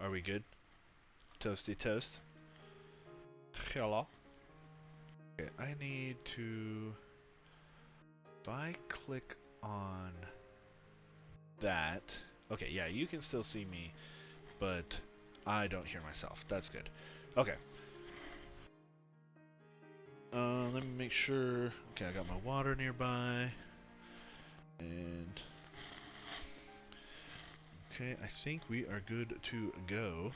Are we good? Toasty toast. Hello. Okay, I need to... If I click on that... Okay, yeah, you can still see me, but I don't hear myself. That's good. Okay. Let me make sure... Okay, I got my water nearby. And... Okay, I think we are good to go.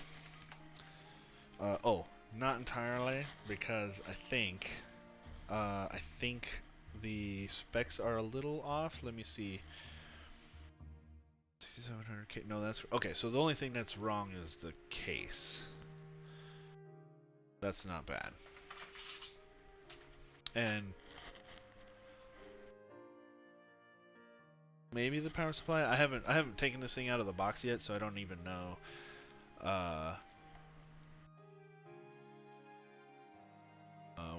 Oh, not entirely, because I think the specs are a little off. Let me see. 6700K. No, that's okay. So the only thing that's wrong is the case. That's not bad. And maybe the power supply. I haven't taken this thing out of the box yet, so I don't even know.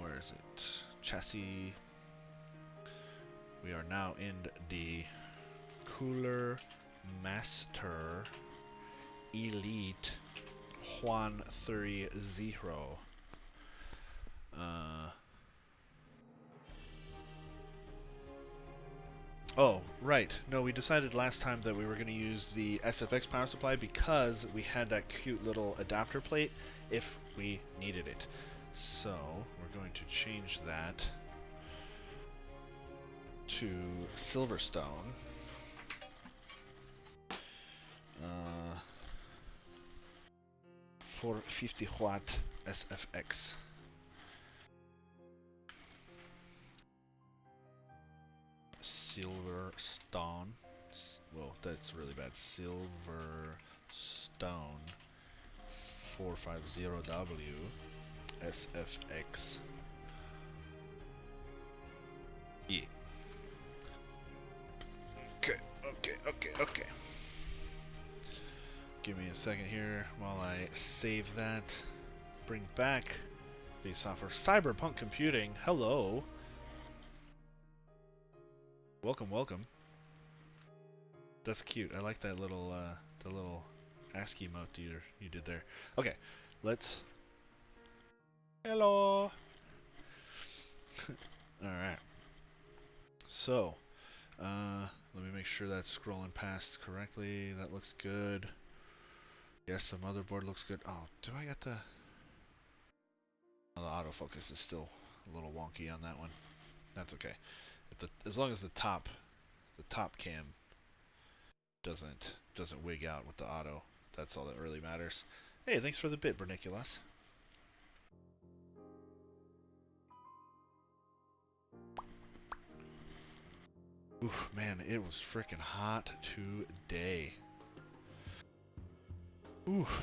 Where is it? Chassis. We are now in the Cooler Master Elite Juan 30. Oh, right. No, we decided last time that we were going to use the SFX power supply because we had that cute little adapter plate if we needed it. So, we're going to change that to Silverstone. 450 watt SFX. Silverstone. Well, that's really bad. Silverstone 450W SFX. Yeah. Okay. Give me a second here while I save that. Bring back the software. Cyberpunk Computing. Hello. Welcome. That's cute. I like that little the little ASCII emote you did there. Okay, let's. Hello. All right. So, let me make sure that's scrolling past correctly. That looks good. Yes, the motherboard looks good. Oh, do I get the? Oh, the autofocus is still a little wonky on that one. That's okay. As long as the top cam doesn't wig out with the auto, that's all that really matters. Hey, thanks for the bit, Berniculus. Oof, man, it was freaking hot today. Oof.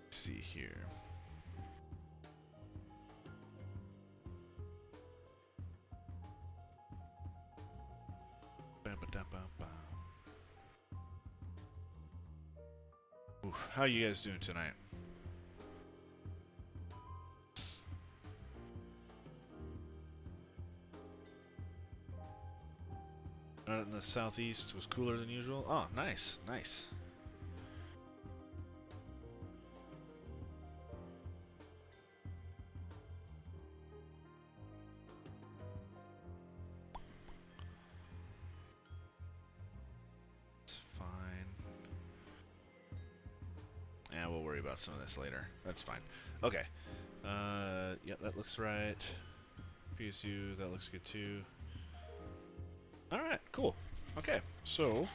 Let's see here. Oof, how you guys doing tonight? Out in the southeast was cooler than usual. Oh, nice. It's fine. Yeah, we'll worry about some of this later. That's fine. Okay. Yeah, that looks right. PSU, that looks good too. Alright, cool. Okay, so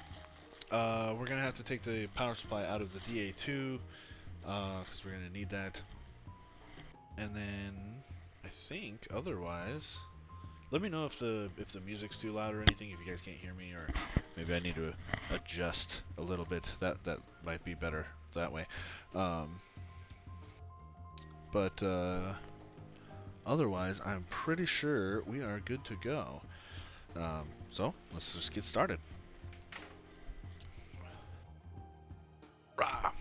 we're gonna have to take the power supply out of the DA2 because we're gonna need that. And then I think otherwise, let me know if the music's too loud or anything. If you guys can't hear me, or maybe I need to adjust a little bit. That might be better that way. But otherwise, I'm pretty sure we are good to go. So let's just get started. Rah.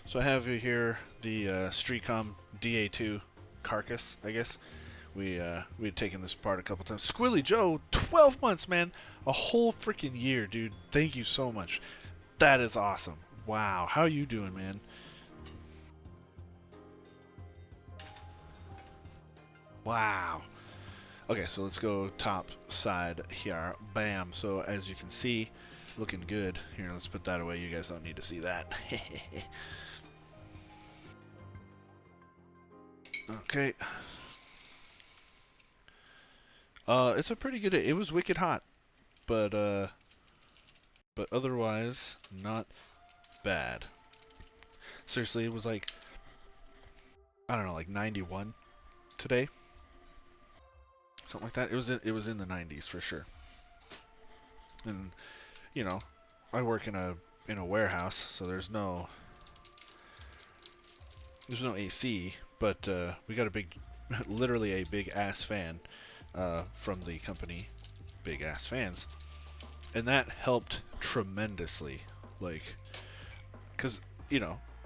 So I have here the Streetcom DA2 carcass, I guess, we had taken this apart a couple times. Squilly Joe, 12 months, man, a whole freaking year, dude. Thank you so much. That is awesome. Wow, how you doing, man? Wow. Okay, so let's go top side here. Bam. So as you can see, looking good. Here, let's put that away. You guys don't need to see that. Okay. It's a pretty good day. It was wicked hot, but otherwise not bad. Seriously, it was like, I don't know, like 91 today, something like that. It was in the 90s for sure. And you know, I work in a warehouse, so there's no AC, but we got a big, literally a big ass fan from the company, Big Ass Fans, and that helped tremendously. Like, cause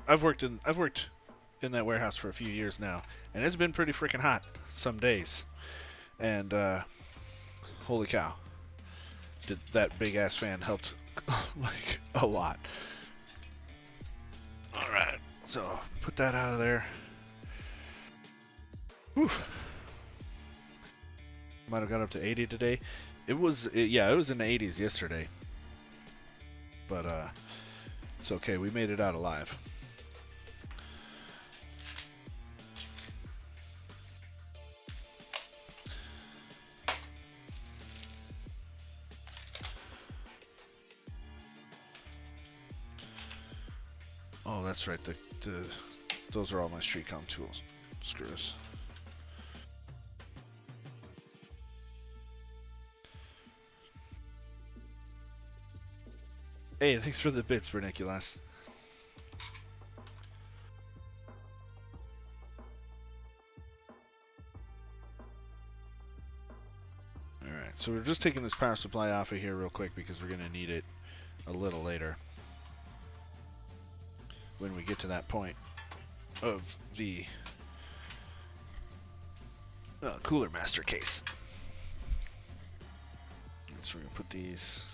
I've worked in that warehouse for a few years now, and it's been pretty freaking hot some days, and holy cow, did that big ass fan helped like a lot. All right, so put that out of there. Whew. Might have got up to 80 today. Yeah, it was in the 80s yesterday. But it's okay. We made it out alive. Oh, that's right. Those are all my StreetCom tools. Screws. Hey, thanks for the bits, Verniculus. Alright, so we're just taking this power supply off of here real quick because we're going to need it a little later when we get to that point of the Cooler Master case. So we're going to put these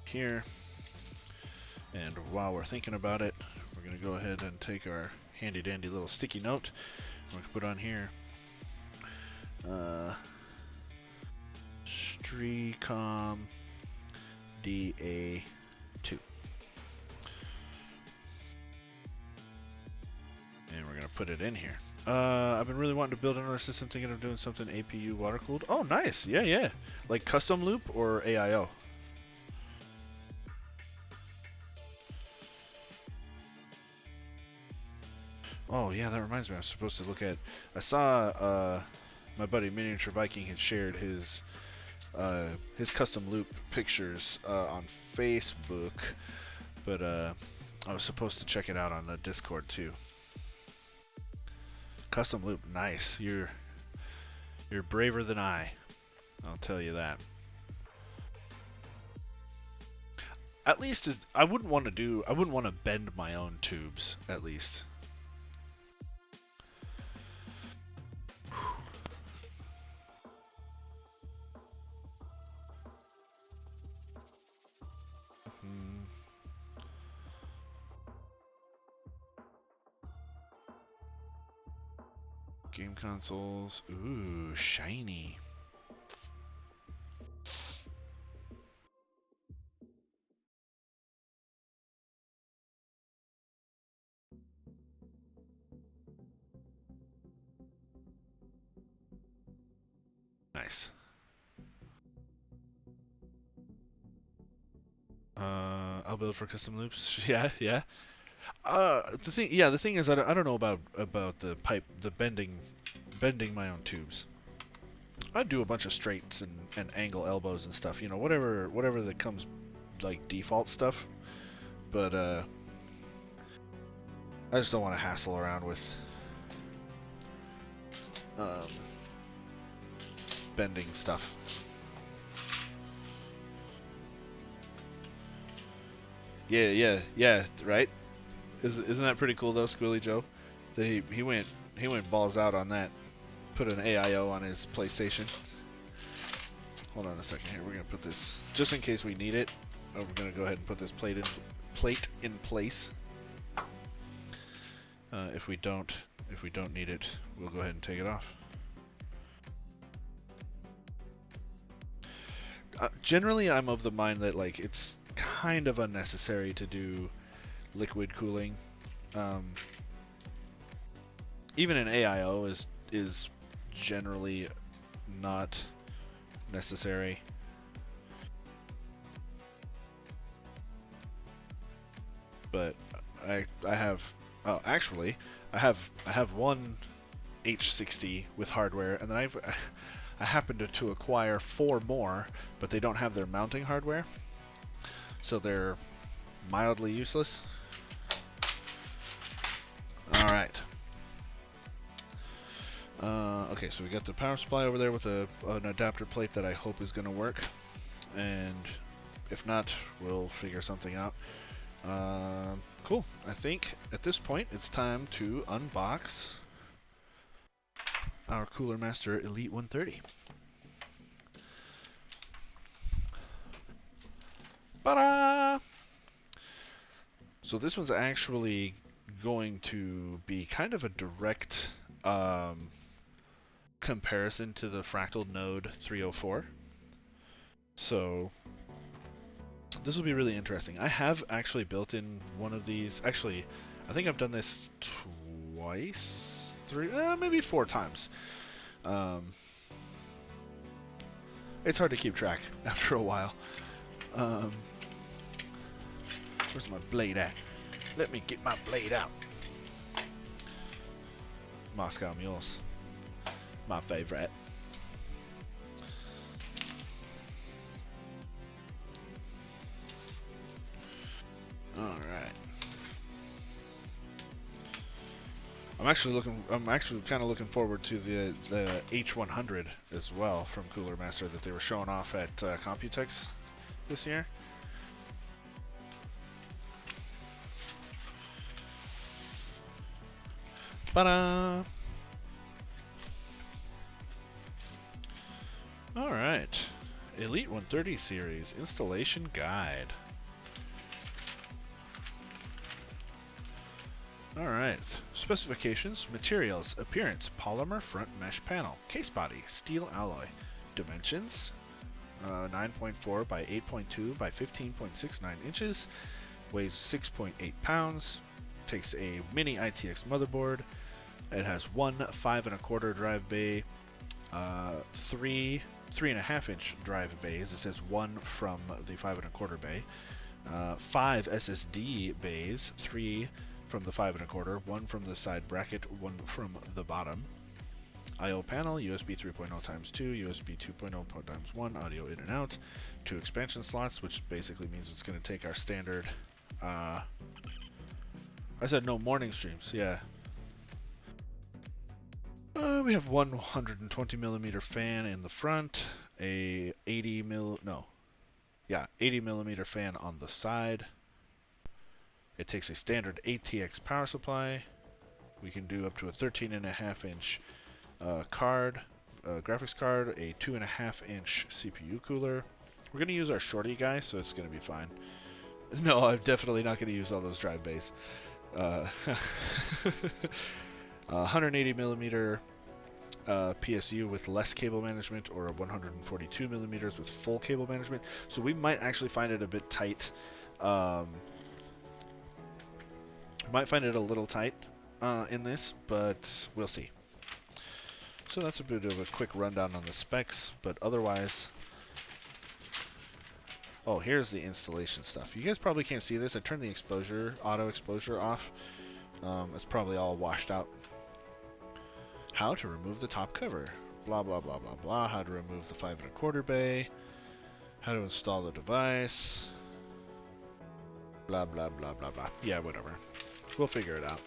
here, and while we're thinking about it, we're going to go ahead and take our handy dandy little sticky note. We're going to put on here StreetCom DA2. And we're going to put it in here. I've been really wanting to build another system, thinking of doing something APU water cooled. Oh, nice. Yeah. Like custom loop or AIO? Oh, yeah, that reminds me. I was supposed to look at... I saw my buddy Miniature Viking had shared his custom loop pictures on Facebook, but I was supposed to check it out on the Discord too. Custom loop, nice. You're braver than I. I'll tell you that. At least I wouldn't want to bend my own tubes, at least. Game consoles. Ooh, shiny. Nice. I'll build for custom loops. Yeah. The thing is, I don't know about the bending my own tubes. I do a bunch of straights and angle elbows and stuff, whatever that comes like default stuff. But I just don't want to hassle around with bending stuff. Yeah, right? Isn't that pretty cool though, Squilly Joe? He went balls out on that. put an AIO on his PlayStation. Hold on a second here. We're gonna put this just in case we need it. We're gonna go ahead and put this plate in place. If we don't need it, we'll go ahead and take it off. Generally, I'm of the mind that like it's kind of unnecessary to do liquid cooling. Even an AIO is generally not necessary. But I have actually I have one H60 with hardware, and then I happened to acquire 4 more, but they don't have their mounting hardware, so they're mildly useless. Alright. Okay, so we got the power supply over there with an adapter plate that I hope is going to work, and if not, we'll figure something out. Cool. I think at this point it's time to unbox our Cooler Master Elite 130. Ta-da! So this one's actually going to be kind of a direct comparison to the Fractal Node 304. So this will be really interesting. I have actually built in one of these. Actually, I think I've done this twice, maybe 4 times. It's hard to keep track after a while. Where's my blade at? Let me get my blade out. Moscow Mules. My favorite. Alright. I'm actually kind of looking forward to the H100 as well from Cooler Master that they were showing off at Computex this year. Ta-da! Alright. Elite 130 series installation guide. Alright. Specifications, materials, appearance, polymer front mesh panel, case body, steel alloy, dimensions, 9.4 by 8.2 by 15.69 inches, weighs 6.8 pounds, takes a mini ITX motherboard. It has one 5 1/4 drive bay, 3 3.5 inch drive bays. It says one from the 5 1/4 bay, 5 SSD bays, 3 from the 5 1/4, 1 from the side bracket, 1 from the bottom. I/O panel, USB 3.0 times 2, USB 2.0 times 1, audio in and out, 2 expansion slots, which basically means it's going to take our standard. I said no morning streams, yeah. We have one 120 millimeter fan in the front, a 80 millimeter fan on the side. It takes a standard ATX power supply. We can do up to a 13.5 inch graphics card, a 2.5 inch CPU cooler. We're going to use our shorty guy, so it's going to be fine. No, I'm definitely not going to use all those drive bays. 180 millimeter PSU with less cable management, or a 142 millimeters with full cable management. So we might actually find it a bit tight. Might find it a little tight in this, but we'll see. So that's a bit of a quick rundown on the specs, but otherwise... Oh, here's the installation stuff. You guys probably can't see this. I turned the auto exposure off. It's probably all washed out. How to remove the top cover. Blah, blah, blah, blah, blah. How to remove the 5 1/4 bay. How to install the device. Blah, blah, blah, blah, blah. Yeah, whatever. We'll figure it out.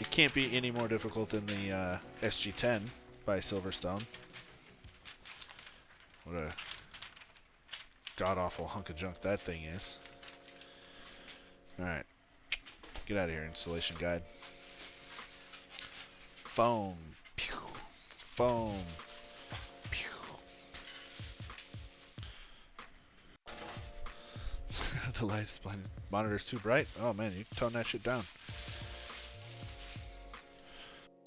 It can't be any more difficult than the SG-10 by Silverstone. What a god-awful hunk of junk that thing is. Alright. Get out of here, installation guide. Foam. Pew. Boom. Pew. The light is blinded. Monitor's too bright. Oh man, you tone that shit down.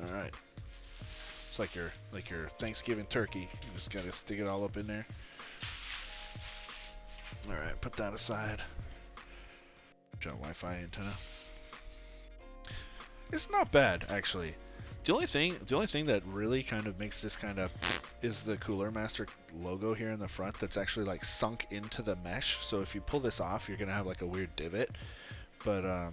All right. It's like your Thanksgiving turkey. You just gotta stick it all up in there. All right, put that aside. Wi-Fi antenna. It's not bad actually. The only thing that really kind of makes this kind of is the Cooler Master logo here in the front that's actually like sunk into the mesh. So if you pull this off, you're gonna have like a weird divot. But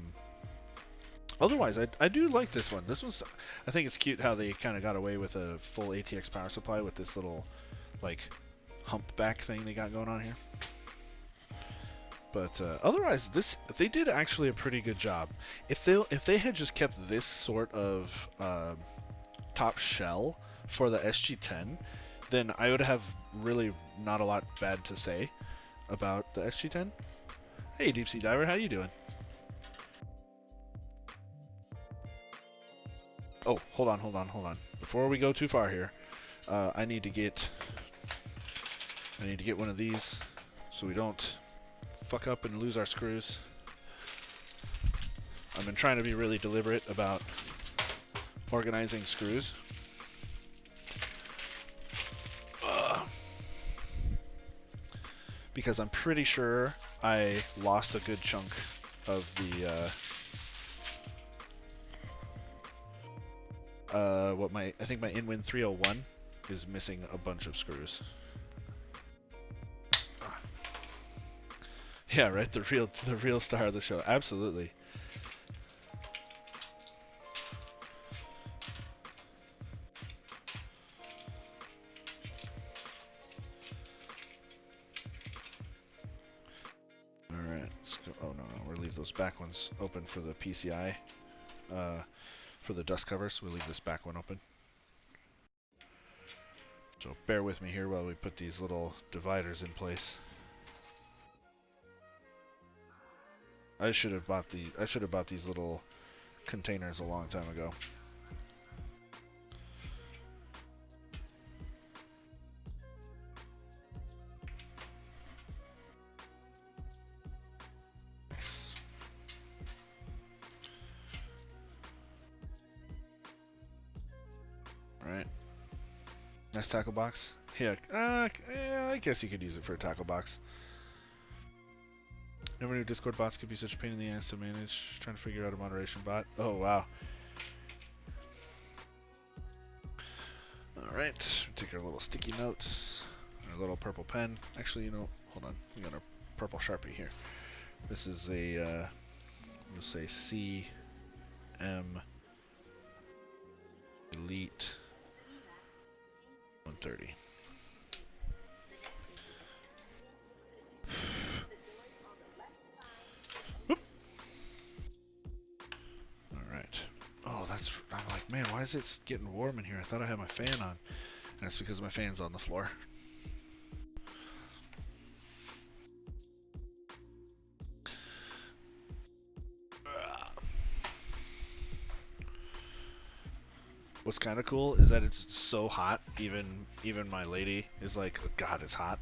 otherwise, I do like this one. This one's, I think it's cute how they kind of got away with a full ATX power supply with this little like humpback thing they got going on here. But otherwise, they did actually a pretty good job. If they had just kept this sort of top shell for the SG10, then I would have really not a lot bad to say about the SG10. Hey, Deep Sea Diver, how you doing? Oh, hold on. Before we go too far here, I need to get one of these so we don't fuck up and lose our screws. I've been trying to be really deliberate about organizing screws. Because I'm pretty sure I lost a good chunk of the I think my Inwin 301 is missing a bunch of screws. Yeah, right. The real star of the show. Absolutely. All right. Let's go. Oh no, we'll leave those back ones open for the PCI, for the dust cover. So we'll leave this back one open. So bear with me here while we put these little dividers in place. I should have bought these little containers a long time ago. Nice. All right. Nice tackle box. Yeah, I guess you could use it for a tackle box. Never knew Discord bots could be such a pain in the ass to manage. Trying to figure out a moderation bot. Oh, wow. Alright, take our little sticky notes. Our little purple pen. Actually, you know, hold on. We got our purple Sharpie here. This is a, we'll say CM Elite 130. I'm like, man, why is it getting warm in here? I thought I had my fan on. And that's because my fan's on the floor. What's kind of cool is that it's so hot. Even my lady is like, oh, God, it's hot.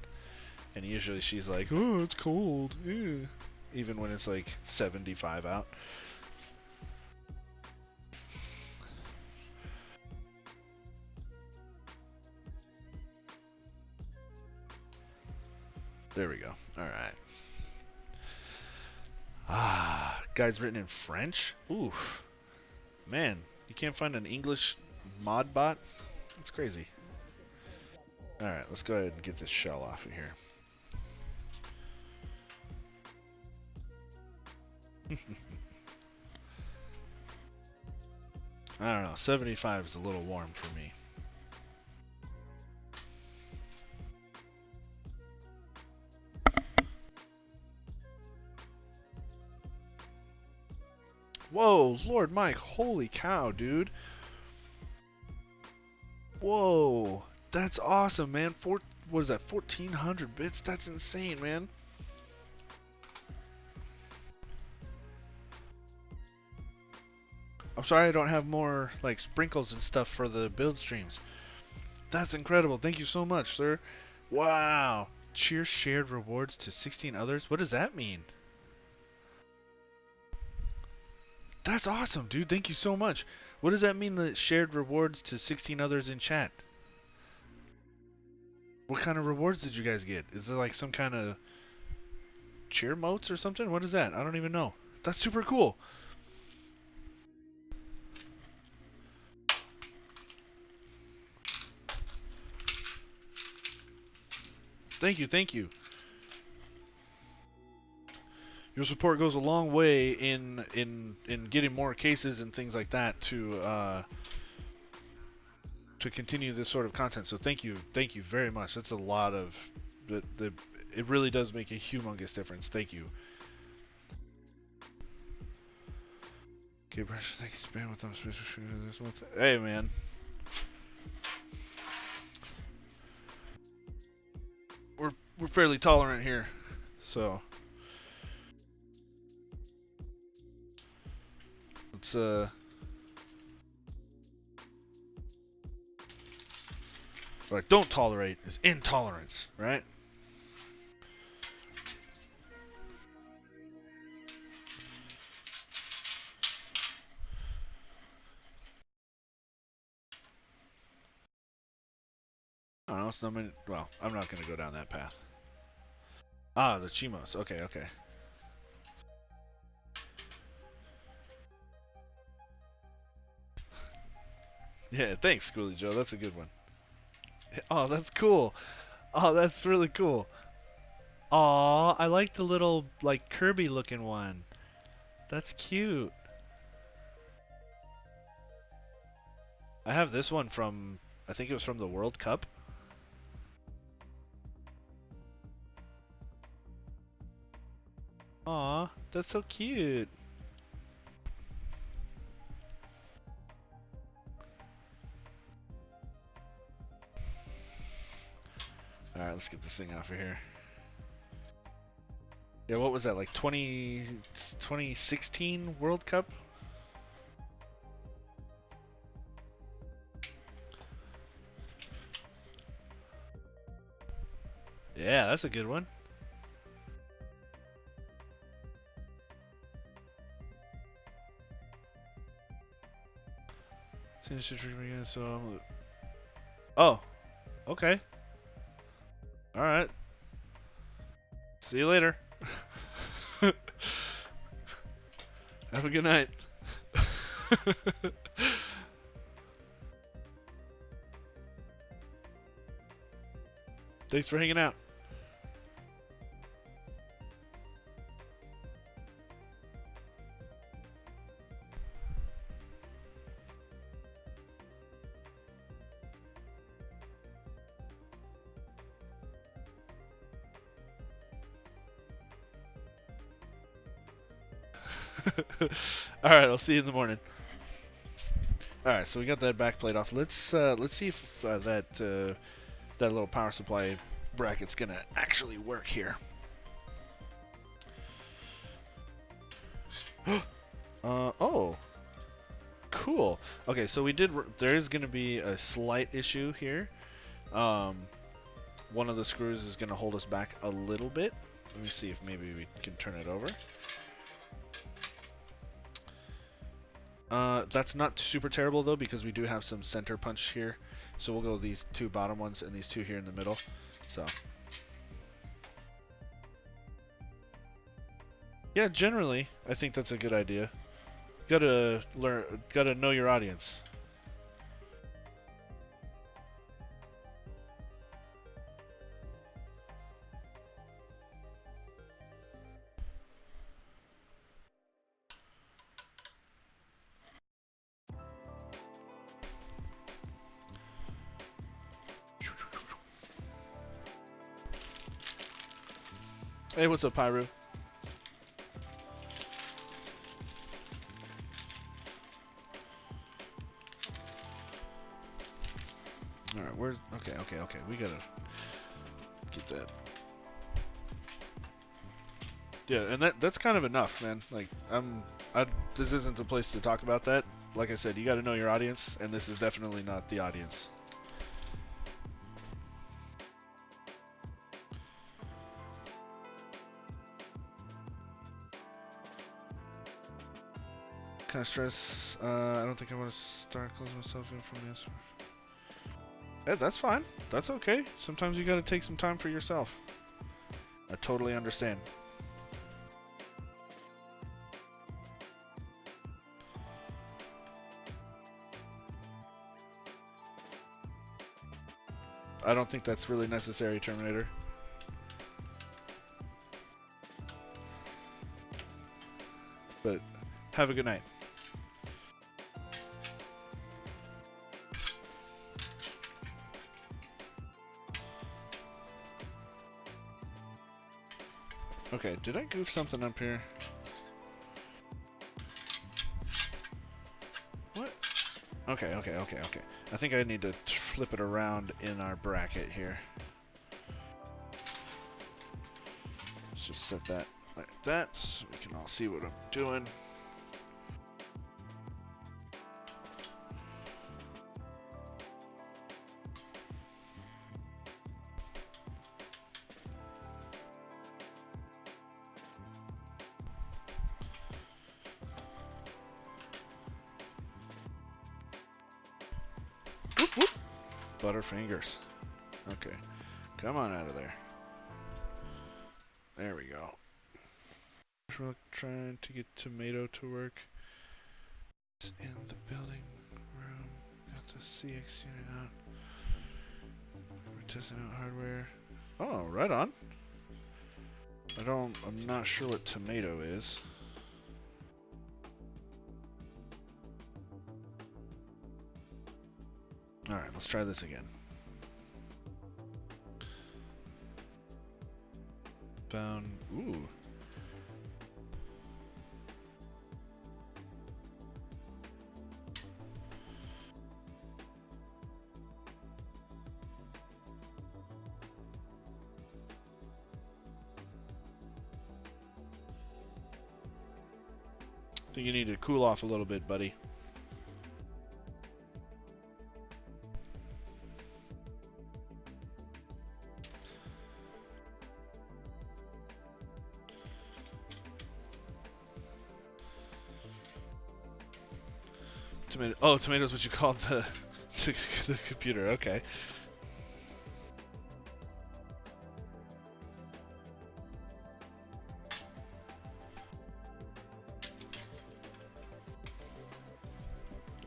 And usually she's like, oh, it's cold. Ew. Even when it's like 75 out. There we go. All right. Ah, guide's written in French? Oof. Man, you can't find an English mod bot? That's crazy. All right, let's go ahead and get this shell off of here. I don't know. 75 is a little warm for me. Whoa, Lord Mike, holy cow, dude. Whoa, that's awesome, man. What is that, 1400 bits? That's insane, man. I'm sorry I don't have more, like, sprinkles and stuff for the build streams. That's incredible. Thank you so much, sir. Wow. Cheer shared rewards to 16 others? What does that mean? That's awesome, dude. Thank you so much. What does that mean, the shared rewards to 16 others in chat? What kind of rewards did you guys get? Is there like some kind of cheer motes or something? What is that? I don't even know. That's super cool. Thank you, thank you. Your support goes a long way in getting more cases and things like that to continue this sort of content. So thank you very much. That's a lot of it really does make a humongous difference. Thank you. Okay, brush, thank you. Spam with them. Hey, man. We're fairly tolerant here, so let's what I don't tolerate is intolerance, right? I don't know. So well, I'm not gonna go down that path. Ah, the Chimos. Okay, okay. Yeah, thanks, Schoolie Joe. That's a good one. Oh, that's cool. Oh, that's really cool. Aw, I like the little, like, Kirby looking one. That's cute. I have this one from, I think it was from the World Cup. Aw, that's so cute. Alright, let's get this thing off of here. Yeah, what was that, like 2016 World Cup? Yeah, that's a good one. So oh, okay. Alright. See you later. Have a good night. Thanks for hanging out. Alright, I'll see you in the morning. Alright, so we got that back plate off. Let's see if that little power supply bracket's gonna actually work here. Oh. Cool. Okay, so there is gonna be a slight issue here. One of the screws is gonna hold us back a little bit. Let me see if maybe we can turn it over. That's not super terrible though, because we do have some center punch here. So we'll go these two bottom ones and these two here in the middle. So yeah, generally I think that's a good idea. Gotta know your audience. Hey, what's up, Pyru? Alright, where's... Okay. We gotta get that. Yeah, and that's kind of enough, man. Like, this isn't the place to talk about that. Like I said, you gotta know your audience, and this is definitely not the audience. kind of stress. I don't think I want to start closing myself in from this. Yeah, that's fine. That's okay. Sometimes you gotta take some time for yourself. I totally understand. I don't think that's really necessary, Terminator. But have a good night. Okay, did I goof something up here? What? Okay. I think I need to flip it around in our bracket here. Let's just set that like that so we can all see what I'm doing. Whoop, whoop. Butterfingers. Okay. Come on out of there. There we go. We're trying to get Tomato to work. It's in the building room. Got the CX unit out. We're testing out hardware. Oh, right on. I'm not sure what Tomato is. Alright, let's try this again. Found. Ooh. I think you need to cool off a little bit, buddy. Tomato. Oh, tomato's what you called the computer. Okay.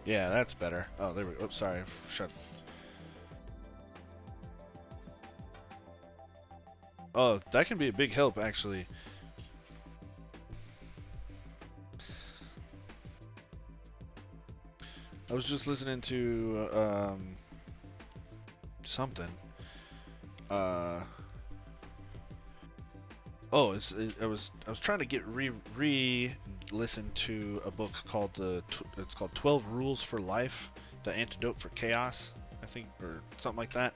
Yeah, that's better. Oh, there we go. Oops, sorry. Shut. Oh, that can be a big help, actually. I was just listening to something. I was trying to get re-listen to a book called it's called 12 Rules for Life: The Antidote for Chaos, I think, or something like that.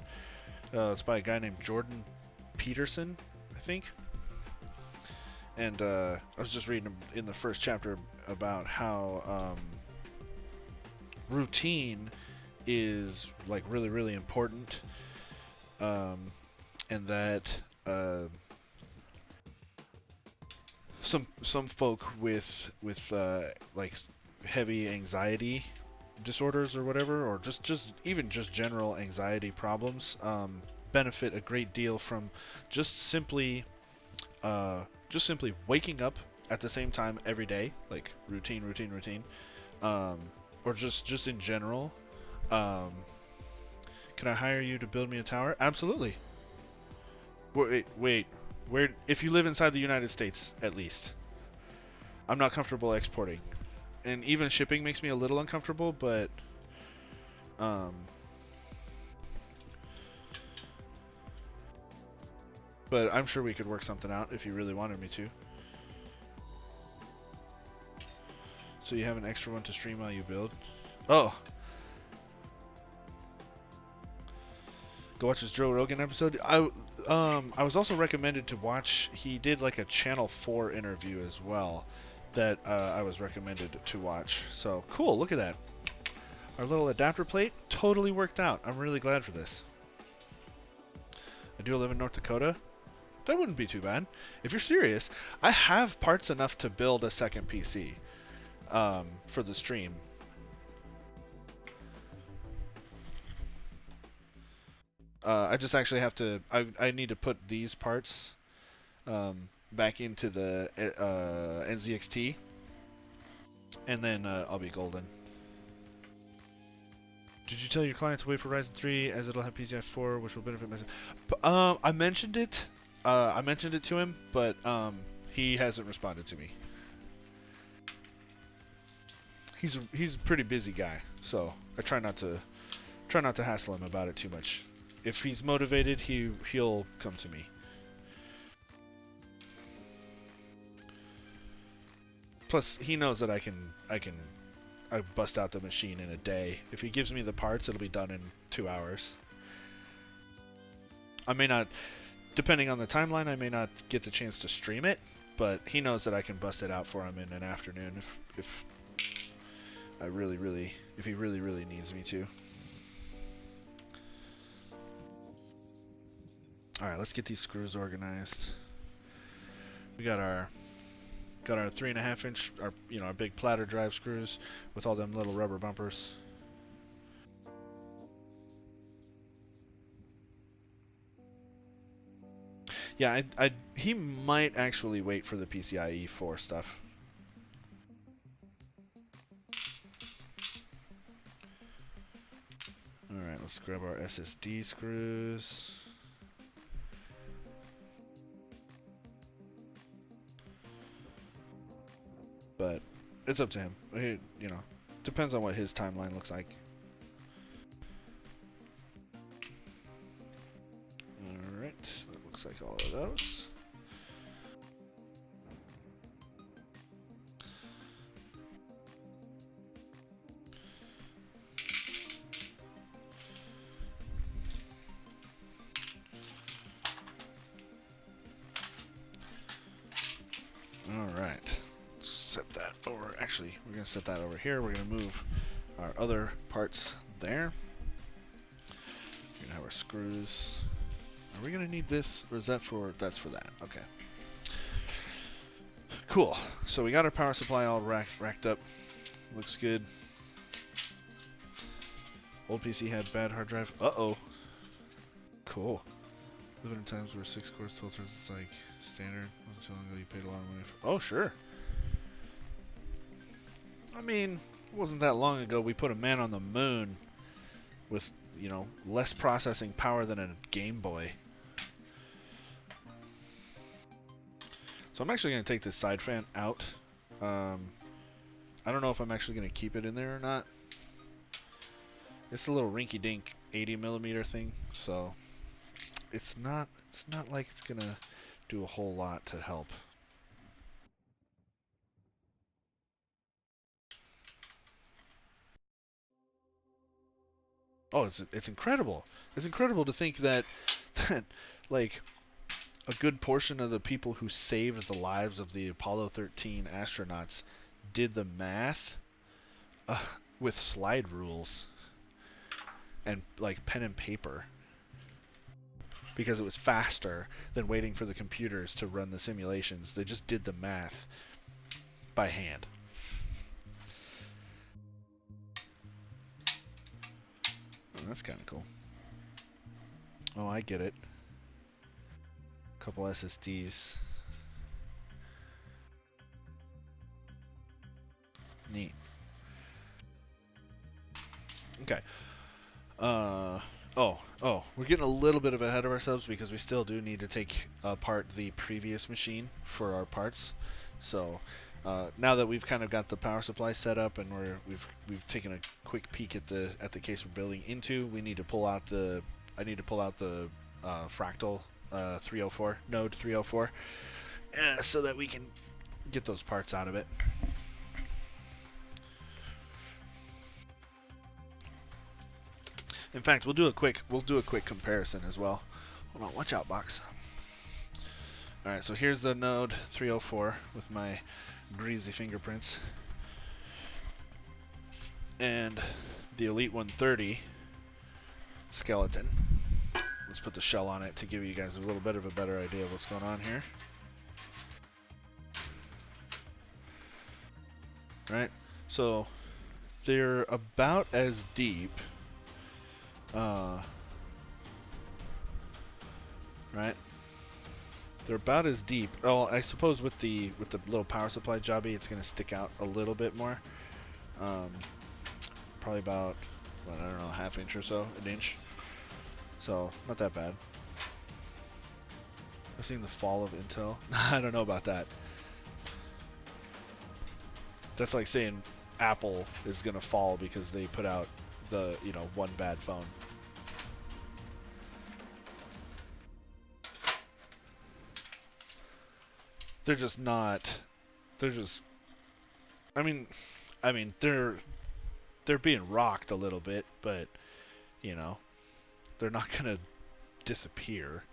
It's by a guy named Jordan Peterson, I think. And I was just reading in the first chapter about how routine is like really, really important, and that some folk with like heavy anxiety disorders or whatever, or just general anxiety problems, benefit a great deal from just simply waking up at the same time every day, like routine, or just in general. Can I hire you to build me a tower? Absolutely. Wait. Where? If you live inside the United States, at least. I'm not comfortable exporting, and even shipping makes me a little uncomfortable. But I'm sure we could work something out if you really wanted me to. So you have an extra one to stream while you build? Oh. Go watch his Joe Rogan episode. I was also recommended to watch. He did like a Channel 4 interview as well that I was recommended to watch. So cool, look at that. Our little adapter plate totally worked out. I'm really glad for this. I do live in North Dakota. That wouldn't be too bad. If you're serious, I have parts enough to build a second PC. for the stream. I just actually have to. I need to put these parts back into the NZXT, and then I'll be golden. Did you tell your client to wait for Ryzen 3 as it'll have PCI 4, which will benefit myself? I mentioned it. I mentioned it to him, but he hasn't responded to me. He's a pretty busy guy, so I try not to hassle him about it too much. If he's motivated, he'll come to me. Plus, he knows that I bust out the machine in a day. If he gives me the parts, it'll be done in 2 hours. I may not, depending on the timeline, I may not get the chance to stream it, but he knows that I can bust it out for him in an afternoon if he really needs me to. All right, let's get these screws organized. We got our 3.5 inch, our big platter drive screws with all them little rubber bumpers. Yeah, he might actually wait for the PCIe 4 stuff. All right, let's grab our SSD screws. But it's up to him. Depends on what his timeline looks like. Alright, that looks like all of those. Alright. Set that over. Actually, we're going to set that over here. We're going to move our other parts there. We're going to have our screws. Are we going to need this, or is that for... That's for that. Okay. Cool. So we got our power supply all racked up. Looks good. Old PC had bad hard drive. Uh-oh. Cool. Living in times where 6 cores, 12 threads is like standard. Wasn't too long ago you paid a lot of money for... Oh, sure. I mean, it wasn't that long ago we put a man on the moon with, less processing power than a Game Boy. So I'm actually going to take this side fan out. I don't know if I'm actually going to keep it in there or not. It's a little rinky-dink 80mm thing, so it's not like it's going to do a whole lot to help. Oh, it's incredible. It's incredible to think that like a good portion of the people who saved the lives of the Apollo 13 astronauts did the math with slide rules and like pen and paper because it was faster than waiting for the computers to run the simulations. They just did the math by hand. Oh, that's kind of cool. Oh, I get it. Couple SSDs. Neat. Okay. We're getting a little bit ahead of ourselves because we still do need to take apart the previous machine for our parts. So now that we've kind of got the power supply set up and we've taken a quick peek at the case we're building into, we need to pull out the Fractal 304 node 304 so that we can get those parts out of it. In fact, we'll do a quick comparison as well. Hold on, watch out, box. All right, so here's the node 304 with my greasy fingerprints, and the Elite 130 skeleton. Let's put the shell on it to give you guys a little bit of a better idea of what's going on here. All right, So they're about as deep, uh, right? They're about as deep. Oh, I suppose with the little power supply jobby, it's gonna stick out a little bit more. Um, Probably about, what, I don't know, half inch or so, an inch. So not that bad. I've seen the fall of Intel. I don't know about that. That's like saying Apple is gonna fall because they put out the, one bad phone. They're just not. They're just. I mean, they're being rocked a little bit, but you know, they're not gonna disappear.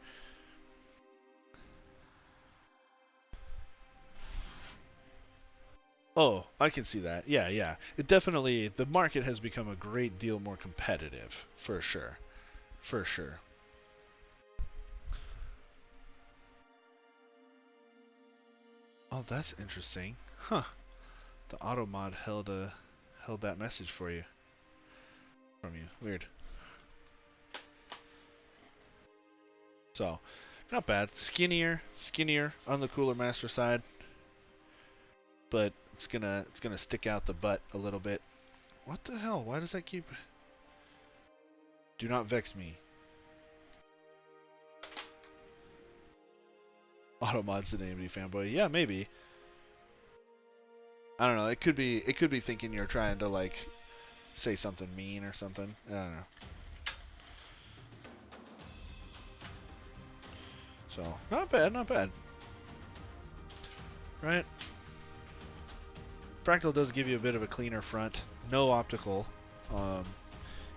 Oh, I can see that. Yeah, yeah. It definitely, the market has become a great deal more competitive, for sure. For sure. Oh, that's interesting. Huh. The auto mod held that message for you from you. Weird. So, not bad. Skinnier on the Cooler Master side, but it's gonna stick out the butt a little bit. What the hell? Why does that keep? Do not vex me. Automod's an AMD fanboy. Yeah, maybe. I don't know. It could be thinking you're trying to like say something mean or something. I don't know. So not bad, not bad. Right? Fractal does give you a bit of a cleaner front, no optical, um,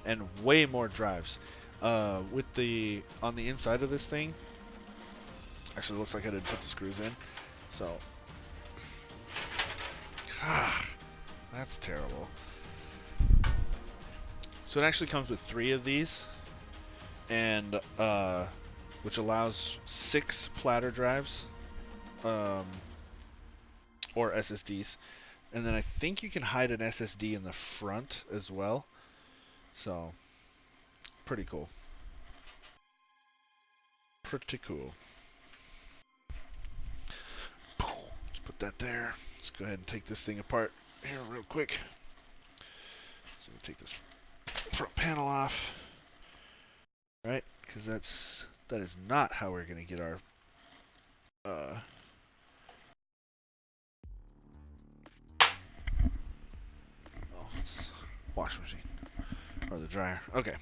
and way more drives. With the on the inside of this thing, actually looks like I didn't put the screws in, so that's terrible. So it actually comes with 3 of these, and which allows 6 platter drives, or SSDs, and then I think you can hide an SSD in the front as well. So pretty cool. Pretty cool. Let's put that there. Let's go ahead and take this thing apart here real quick. So we take this front panel off, right? Because that is not how we're gonna get our oh, it's washing machine or the dryer. Okay,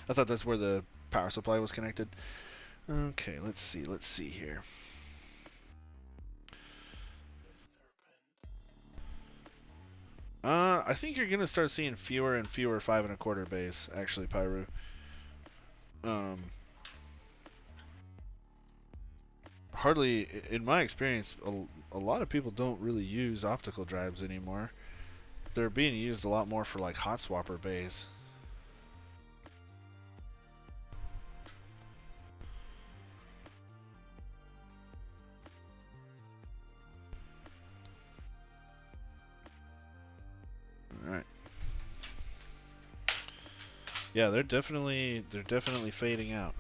I thought that's where the power supply was connected. Okay, let's see here. I think you're gonna start seeing fewer and fewer 5 1/4 bays, actually, Pyru. Um, Hardly, in my experience, a lot of people don't really use optical drives anymore. They're being used a lot more for like hot swapper bays. All right. Yeah, they're definitely fading out.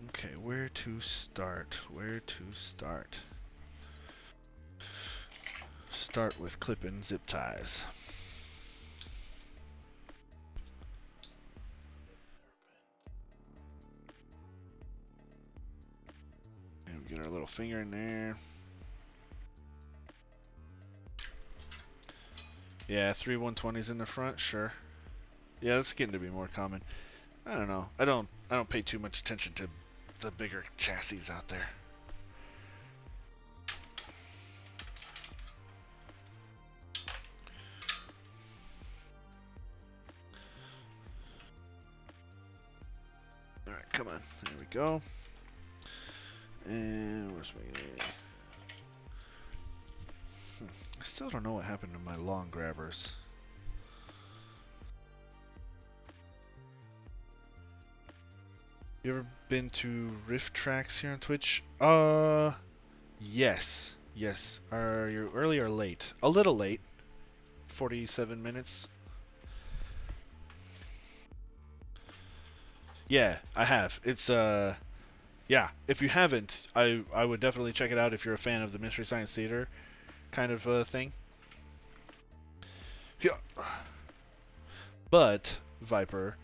Okay, where to start? Where to start? Start with clipping zip ties. And we get our little finger in there. Yeah, 3 120s in the front, sure. Yeah, that's getting to be more common. I don't know. I don't pay too much attention to the bigger chassis out there. Alright, come on. There we go. And where's my... I still don't know what happened to my long grabbers. You ever been to Rift Tracks here on Twitch? Yes. Yes. Are you early or late? A little late. 47 minutes. Yeah, I have. It's yeah, if you haven't, I would definitely check it out if you're a fan of the Mystery Science Theater kind of thing. Yeah. But Viper,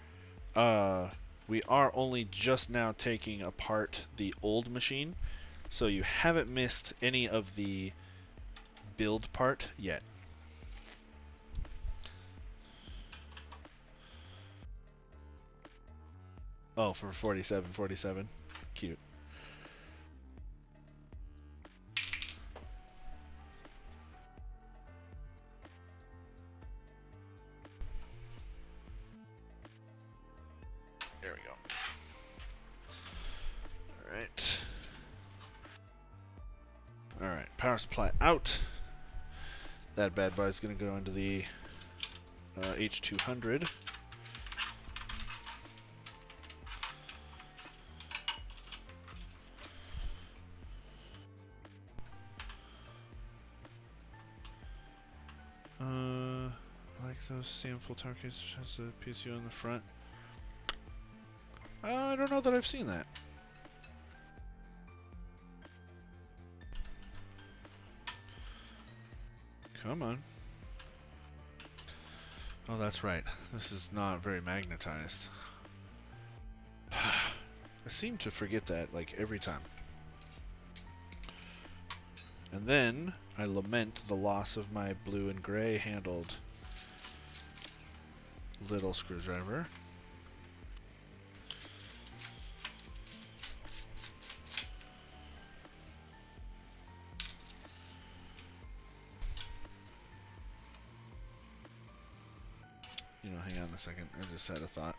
uh we are only just now taking apart the old machine, so you haven't missed any of the build part yet. Oh, for 47. Cute. There we go. Alright. Alright, power supply out. That bad boy is going to go into the H200. I like those same full tower case which has the PSU on the front. I don't know that I've seen that. Come on. Oh, that's right. This is not very magnetized. I seem to forget that, like, every time. And then I lament the loss of my blue and gray handled little screwdriver. You know, hang on a second. I just had a thought.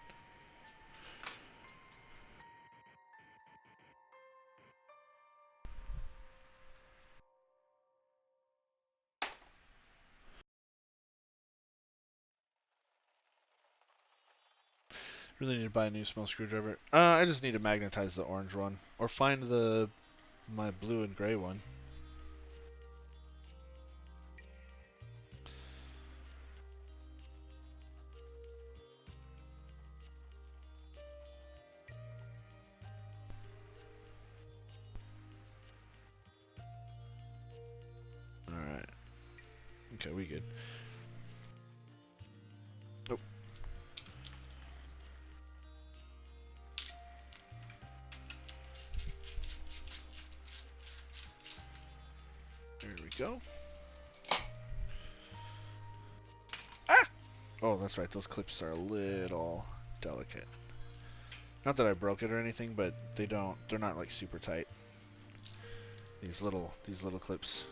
Really need to buy a new small screwdriver. I just need to magnetize the orange one, or find my blue and gray one. All right. Okay, we good. Oh. There we go. Ah! Oh, that's right. Those clips are a little delicate. Not that I broke it or anything, but they're not like super tight. These little clips.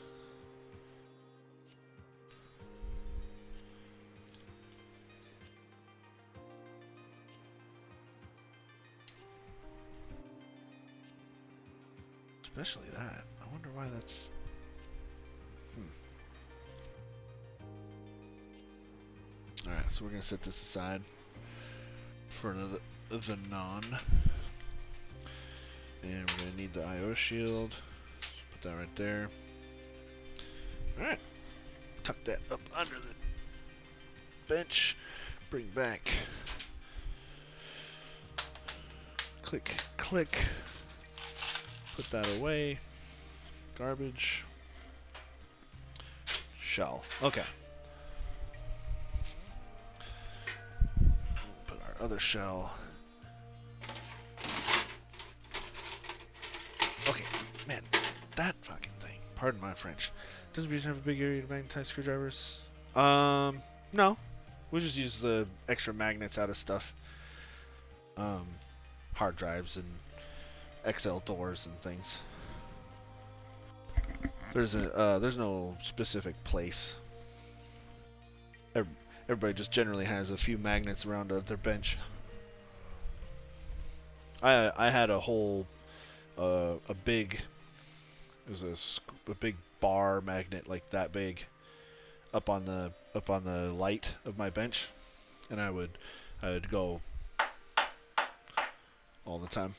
Especially that. I wonder why that's... Alright, so we're going to set this aside for the non. And we're going to need the IO shield. Put that right there. Alright. Tuck that up under the bench. Bring back. Click, click. Put that away. Garbage. Shell. Okay. Put our other shell. Okay, man, that fucking thing. Pardon my French. Doesn't Beaton have a big area to magnetize screwdrivers? No. We'll just use the extra magnets out of stuff. Hard drives and XL doors and things. There's no specific place. Everybody just generally has a few magnets around their bench. I had a whole a big, it was a big bar magnet like that big up on the light of my bench, and I would go all the time.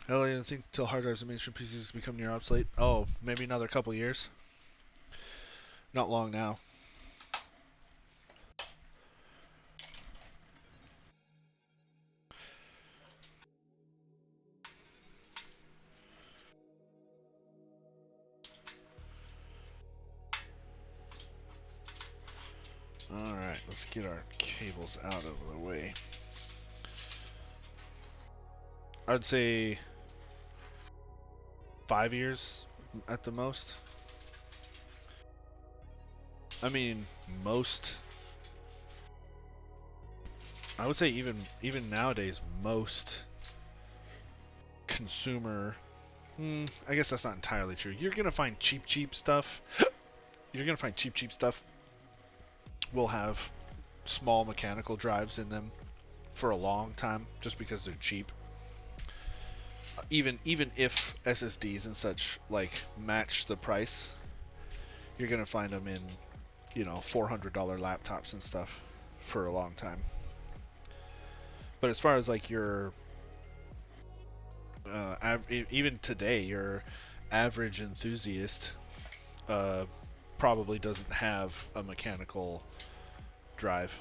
Hell, I didn't think until hard drives and mainstream PCs become near obsolete. Oh, maybe another couple years. Not long now. Alright, let's get our cables out of the way. I'd say 5 years at the most. I mean, most. I would say even nowadays, most consumer. I guess that's not entirely true. You're gonna find cheap stuff. You're gonna find cheap stuff will have small mechanical drives in them for a long time, just because they're cheap. Even if SSDs and such like match the price, you're gonna find them in, $400 laptops and stuff for a long time. But as far as like your even today, your average enthusiast probably doesn't have a mechanical drive.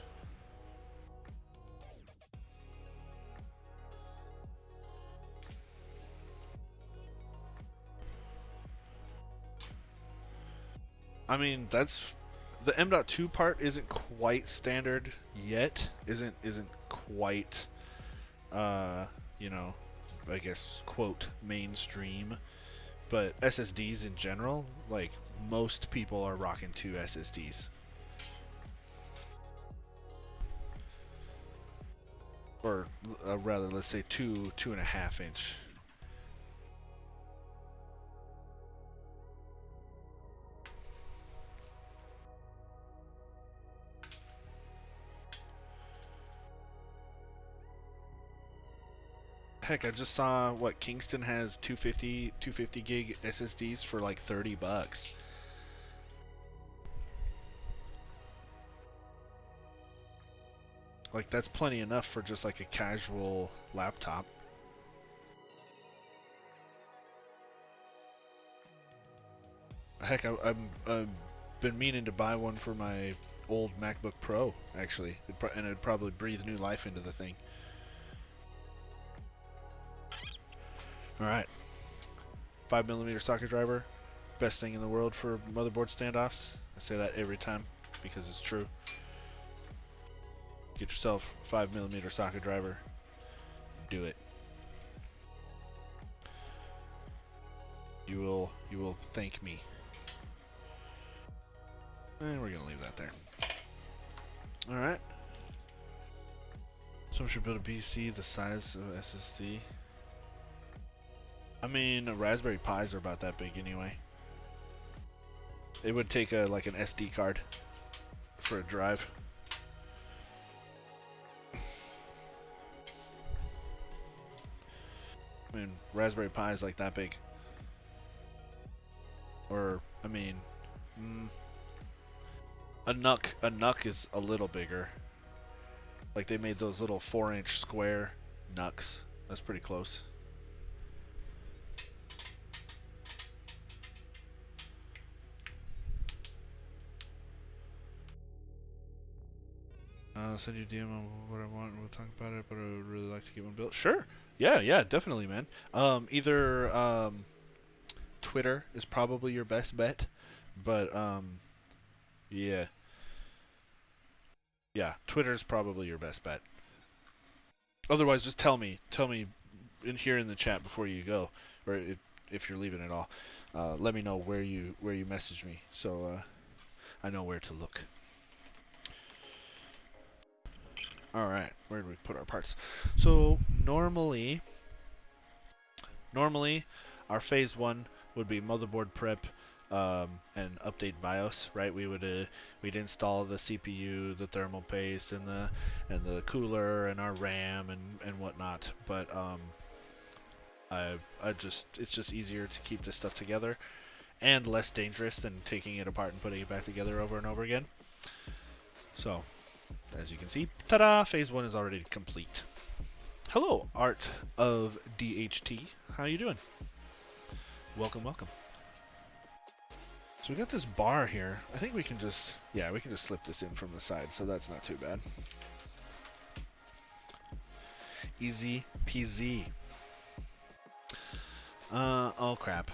I mean, that's the M.2 part isn't quite standard yet. Isn't quite I guess quote mainstream, but SSDs in general, like most people are rocking 2 SSDs. Or rather, let's say 2.5 inch. Heck, I just saw what Kingston has 250 gig SSDs for like $30. Like that's plenty enough for just like a casual laptop. Heck, I've been meaning to buy one for my old MacBook Pro actually, and it'd probably breathe new life into the thing. All right, 5mm socket driver, best thing in the world for motherboard standoffs. I say that every time because it's true. Get yourself a 5mm socket driver. Do it. You will thank me. And we're gonna leave that there. All right. Someone should build a PC the size of SSD. I mean, Raspberry Pis are about that big anyway. It would take like an SD card for a drive. I mean, Raspberry Pi is like that big. Or, I mean, a NUC is a little bigger. Like they made those little 4-inch square NUCs. That's pretty close. I'll send you a DM on what I want and we'll talk about it, but I would really like to get one built. Sure. Yeah, definitely, man. Either Twitter is probably your best bet, but yeah. Yeah, Twitter is probably your best bet. Otherwise, just tell me in here in the chat before you go, or if you're leaving at all. Let me know where you message me, so I know where to look. All right, where do we put our parts? So normally, our phase 1 would be motherboard prep and update BIOS, right? We'd install the CPU, the thermal paste, and the cooler, and our RAM and whatnot. But it's just easier to keep this stuff together. and less dangerous than taking it apart and putting it back together over and over again. So, as you can see, ta-da! Phase 1 is already complete. Hello, Art of DHT. How you doing? Welcome, welcome. So we got this bar here. I think we can just, yeah, we can just slip this in from the side, so that's not too bad. Easy peasy. Oh crap.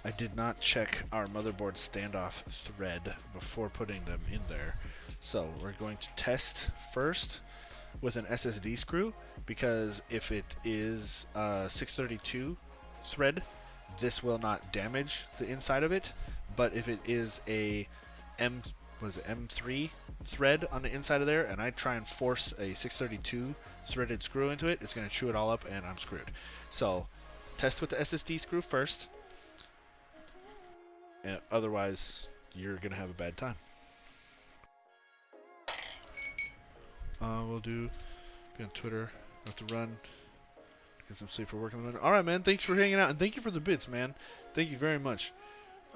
I did not check our motherboard standoff thread before putting them in there. So we're going to test first with an SSD screw, because if it is a 632 thread, this will not damage the inside of it. But if it is a M3 thread on the inside of there, and I try and force a 632 threaded screw into it, it's going to chew it all up and I'm screwed. So test with the SSD screw first, and otherwise you're going to have a bad time. We'll be on Twitter, have to run, get some sleep for work in the morning. Alright man, thanks for hanging out, and thank you for the bits, man. Thank you very much.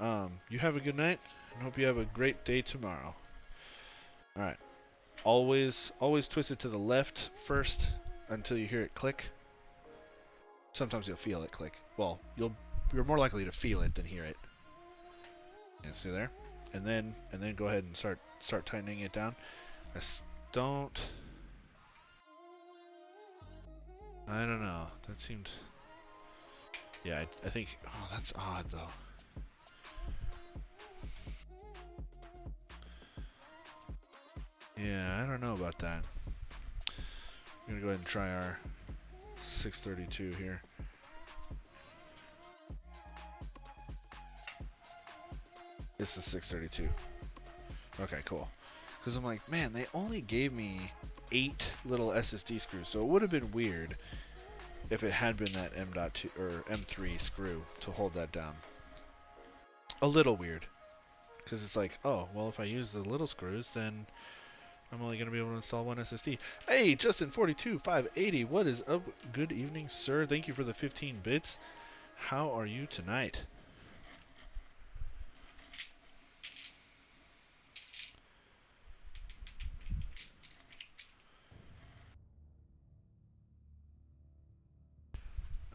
You have a good night, and hope you have a great day tomorrow. Alright. Always twist it to the left first until you hear it click. Sometimes you'll feel it click. Well, you're more likely to feel it than hear it. Yeah, see there? And then go ahead and start tightening it down. I don't know. That seemed... Yeah, I think... Oh, that's odd, though. Yeah, I don't know about that. I'm gonna go ahead and try our 632 here. This is 632. Okay, cool. Because I'm like, man, they only gave me 8 little SSD screws, so it would have been weird if it had been that M.2 or M3 screw to hold that down. A little weird, because it's like, oh, well, if I use the little screws, then I'm only going to be able to install one SSD. Hey, Justin42580, what is up? Good evening, sir. Thank you for the 15 bits. How are you tonight?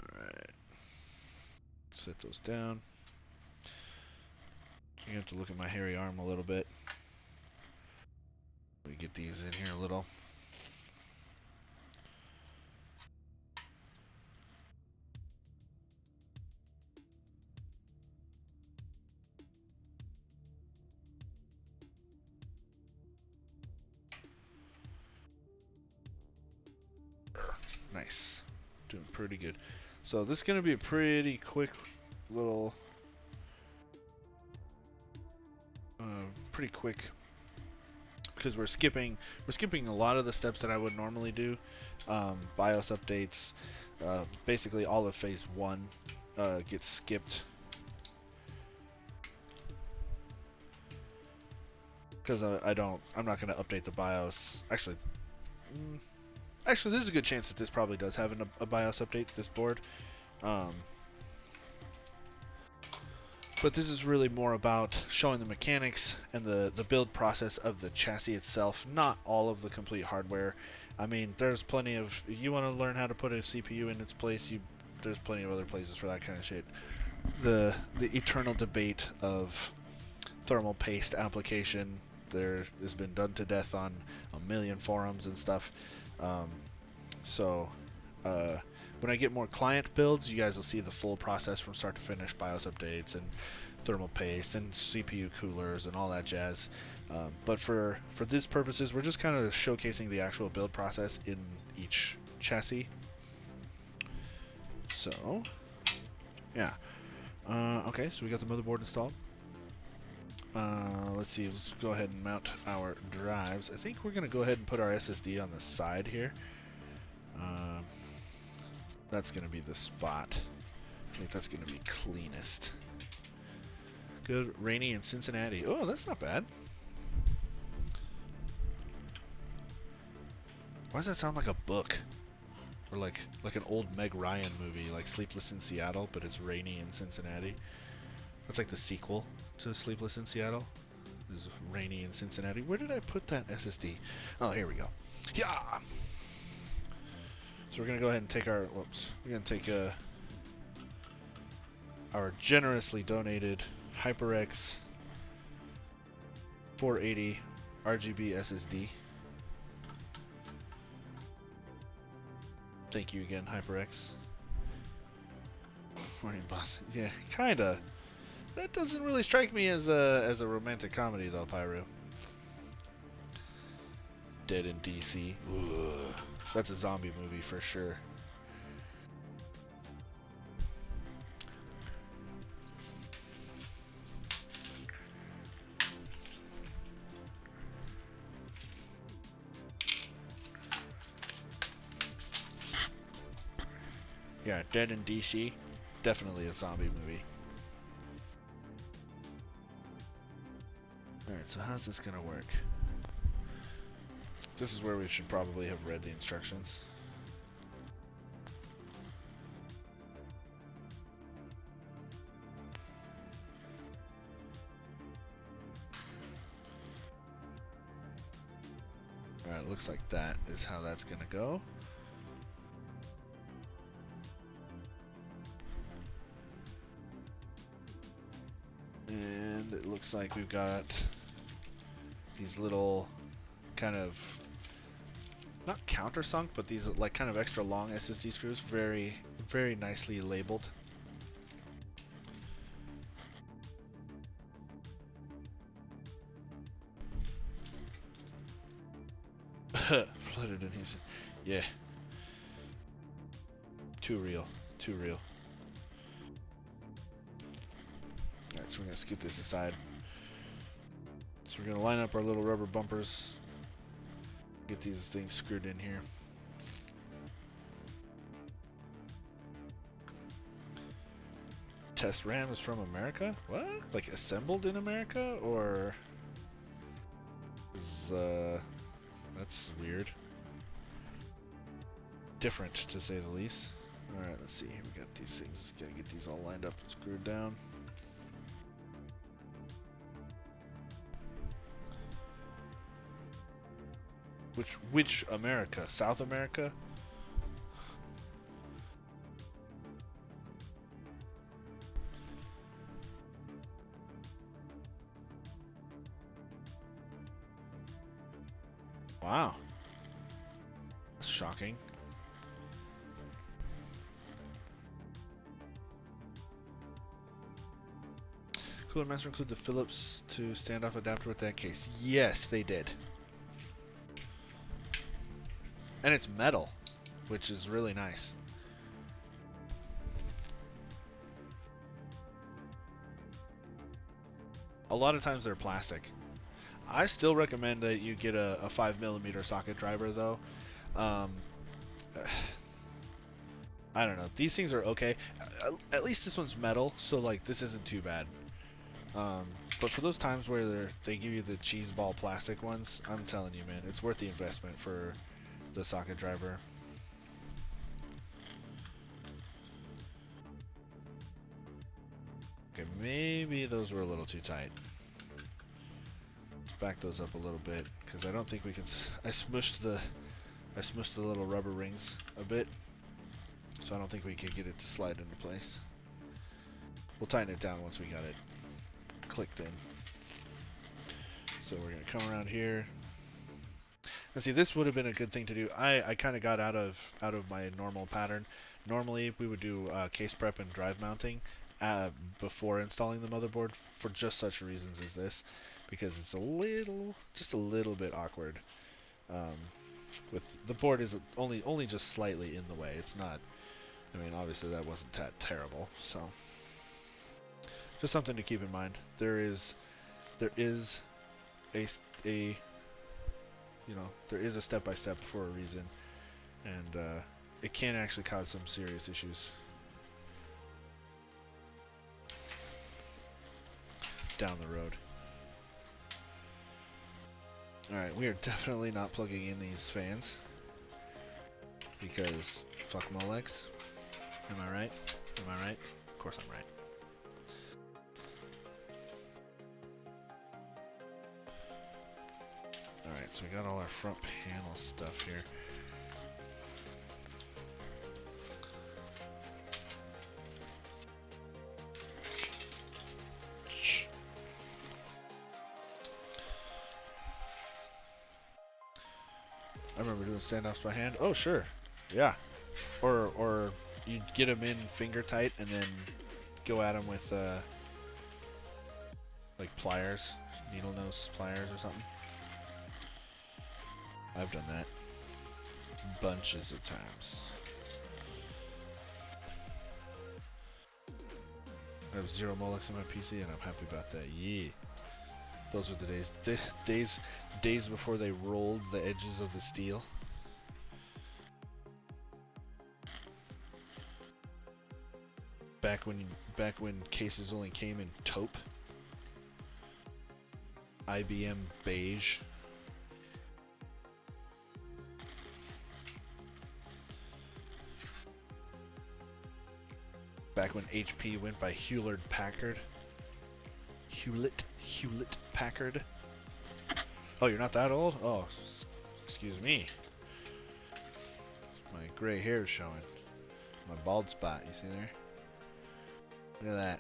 Alright. Set those down. You have to look at my hairy arm a little bit. We get these in here a little. Nice. Doing pretty good. So this is going to be a pretty quick little... pretty quick, because we're skipping a lot of the steps that I would normally do. BIOS updates, basically all of phase 1 gets skipped because I'm not going to update the BIOS. Actually, there's a good chance that this probably does have a BIOS update, this board. But this is really more about showing the mechanics and the build process of the chassis itself, not all of the complete hardware. I mean, there's plenty of... If you want to learn how to put a CPU in its place, there's plenty of other places for that kind of shit. The eternal debate of thermal paste application there has been done to death on a million forums and stuff. When I get more client builds, you guys will see the full process from start to finish, BIOS updates and thermal paste and CPU coolers and all that jazz. But for these purposes, we're just kind of showcasing the actual build process in each chassis. So, yeah. Okay, so we got the motherboard installed. Let's see, let's go ahead and mount our drives. I think we're going to go ahead and put our SSD on the side here. That's going to be the spot. I think that's going to be cleanest. Good, rainy in Cincinnati. Oh, that's not bad. Why does that sound like a book? Or like an old Meg Ryan movie, like Sleepless in Seattle, but it's rainy in Cincinnati. That's like the sequel to Sleepless in Seattle. It's rainy in Cincinnati. Where did I put that SSD? Oh, here we go. Yeah. So we're gonna go ahead and take our. Whoops. We're gonna take our generously donated HyperX 480 RGB SSD. Thank you again, HyperX. Morning, boss. Yeah, kinda. That doesn't really strike me as a romantic comedy, though, Pyro. Dead in DC. Ugh. That's a zombie movie for sure. Yeah, Dead in DC. Definitely a zombie movie. Alright, so how's this gonna work? This is where we should probably have read the instructions. Alright, looks like that is how that's gonna go. And it looks like we've got these little kind of, not countersunk, but these like kind of extra long SSD screws, very, very nicely labeled. Flooded in his, yeah. Too real, too real. Alright, so we're gonna scoot this aside. So we're gonna line up our little rubber bumpers. Get these things screwed in here. Test RAM is from America? What? Like assembled in America? Or is, that's weird. Different, to say the least. Alright, let's see. Here we got these things. Gotta get these all lined up and screwed down. Which America? South America? Wow. That's shocking. Cooler master include the Phillips to standoff adapter with that case. Yes, they did. And it's metal, which is really nice. A lot of times they're plastic. I still recommend that you get a 5mm socket driver, though. I don't know. These things are okay. At least this one's metal, so like this isn't too bad. But for those times where they give you the cheese ball plastic ones, I'm telling you, man, it's worth the investment for the socket driver. Okay, maybe those were a little too tight. Let's back those up a little bit, because I don't think we can. I smushed the little rubber rings a bit, so I don't think we can get it to slide into place. We'll tighten it down once we got it clicked in. So we're gonna come around here. And see, this would have been a good thing to do. I kind of got out of my normal pattern. Normally, we would do case prep and drive mounting before installing the motherboard for just such reasons as this, because it's just a little bit awkward. With the board is only just slightly in the way. It's not. I mean, obviously that wasn't that terrible. So, just something to keep in mind. There is a there is a step-by-step for a reason, and it can actually cause some serious issues down the road. Alright, we are definitely not plugging in these fans, because Fuck Molex. Am I right? Am I right? Of course I'm right. Alright, so we got all our front panel stuff here. I remember doing standoffs by hand. Oh, sure. Yeah. Or you get them in finger tight and then go at them with like pliers, needle nose pliers or something. I've done that bunches of times. I have 0 Molex on my PC and I'm happy about that. Yeah. Those were the days before they rolled the edges of the steel. Back when cases only came in taupe. IBM beige. Back when HP went by Hewlett Packard. Hewlett Packard. Oh, you're not that old? Oh, excuse me. My gray hair is showing. My bald spot, you see there? Look at that.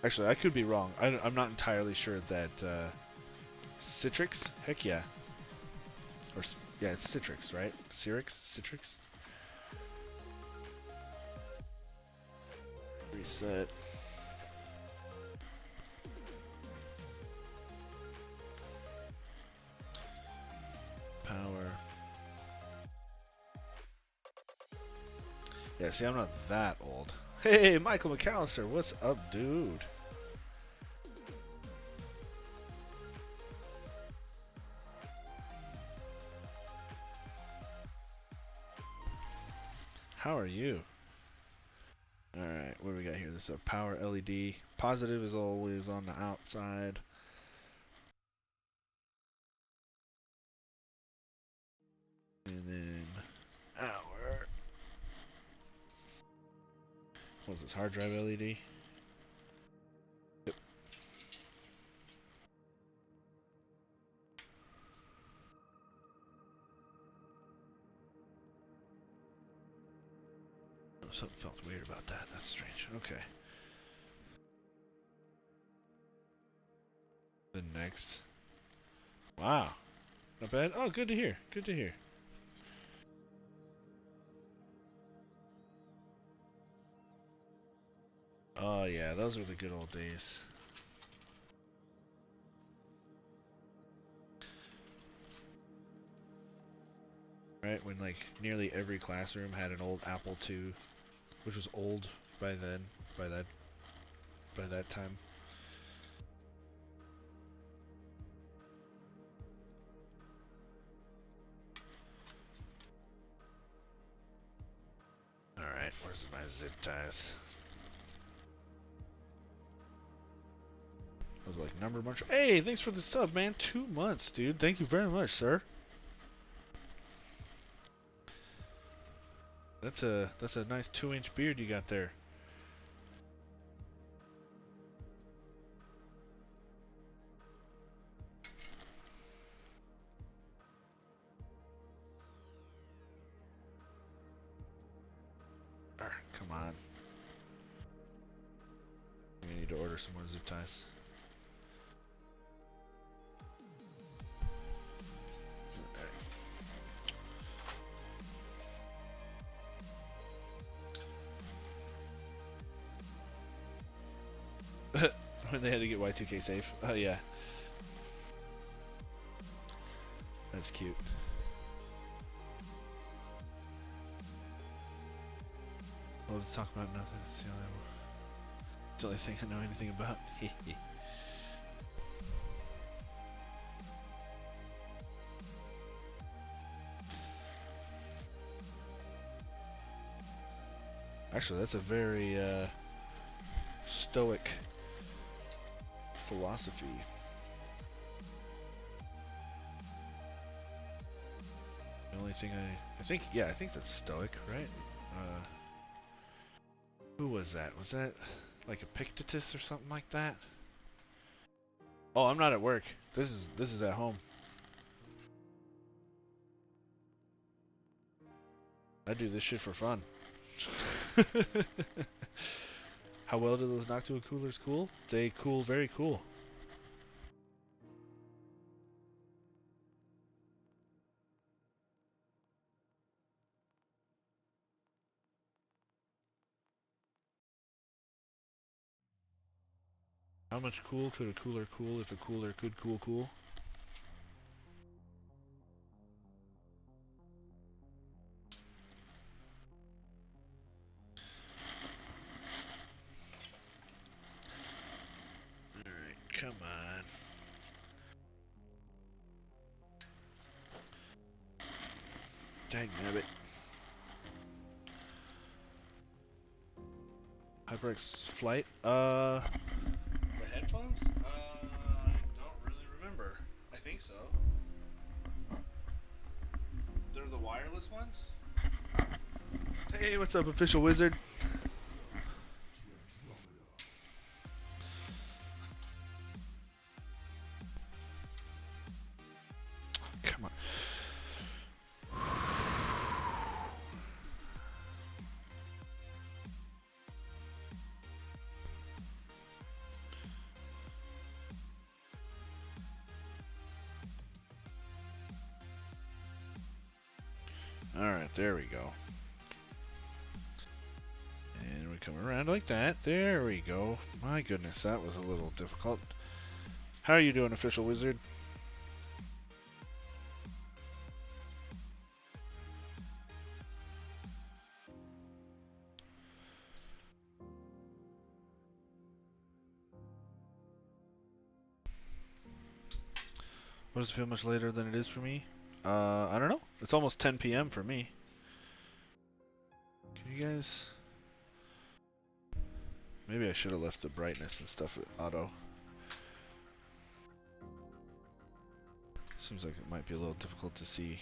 Actually, I could be wrong. I'm not entirely sure that Citrix? Heck yeah. Or yeah, it's Citrix, right? Citrix? Reset. Power. Yeah, see, I'm not that old. Hey, Michael McAllister, what's up, dude? How are you? Alright, what do we got here? This is a power LED. Positive is always on the outside. And then our... What's this, hard drive LED? Yep. Oh, something felt weird about that. That's strange. Okay. The next. Wow. Not bad. Oh, good to hear. Good to hear. Oh yeah, those were the good old days. Right, when like nearly every classroom had an old Apple II, which was old by then, by that time. Alright, where's my zip ties? I was like, number bunch. Hey, thanks for the sub, man. 2 months, dude. Thank you very much, sir. That's a nice 2-inch beard you got there. Come on. We need to order some more zip ties. When they had to get Y2K safe. Oh yeah. That's cute. Love to talk about nothing. It's the only thing I know anything about. Actually, that's a very stoic philosophy. The only thing I think that's stoic, right? Who was that? Was that like Epictetus or something like that? Oh, I'm not at work. This is at home. I do this shit for fun. How well do those Noctua coolers cool? They cool very cool. How much cool could a cooler cool if a cooler could cool cool? Alright, come on. Dang nabbit. HyperX Flight? The headphones? I don't really remember. I think so. They're the wireless ones? Hey, what's up, Official Wizard? Come on. Alright, there we go. And we come around like that. There we go. My goodness, that was a little difficult. How are you doing, Official Wizard? What does it feel much later than it is for me? I don't know. It's almost 10 p.m. for me. Can you guys... Maybe I should have left the brightness and stuff at auto. Seems like it might be a little difficult to see.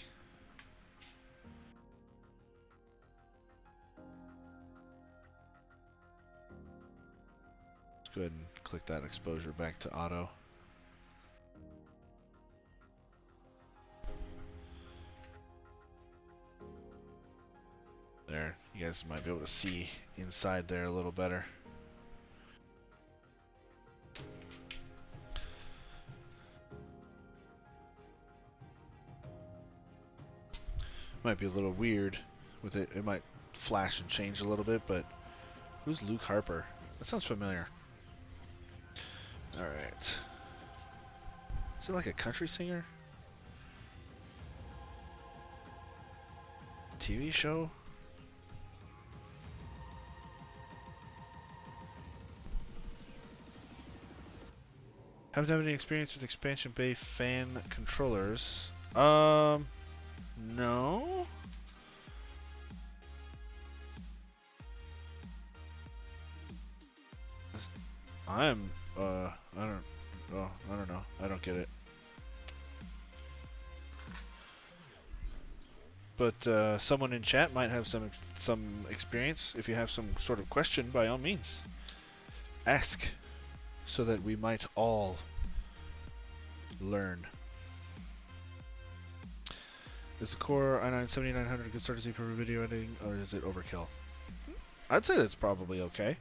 Let's go ahead and click that exposure back to auto. There, you guys might be able to see inside there a little better. Might be a little weird with it. It might flash and change a little bit, but who's Luke Harper? That sounds familiar. Alright. Is it like a country singer? TV show? Haven't had any experience with expansion bay fan controllers. No. I'm, I don't know. I don't get it. But someone in chat might have some experience. If you have some sort of question, by all means, ask, so that we might all learn. Is the Core i9-7900 a good start to see for video editing, or is it overkill? I'd say that's probably okay.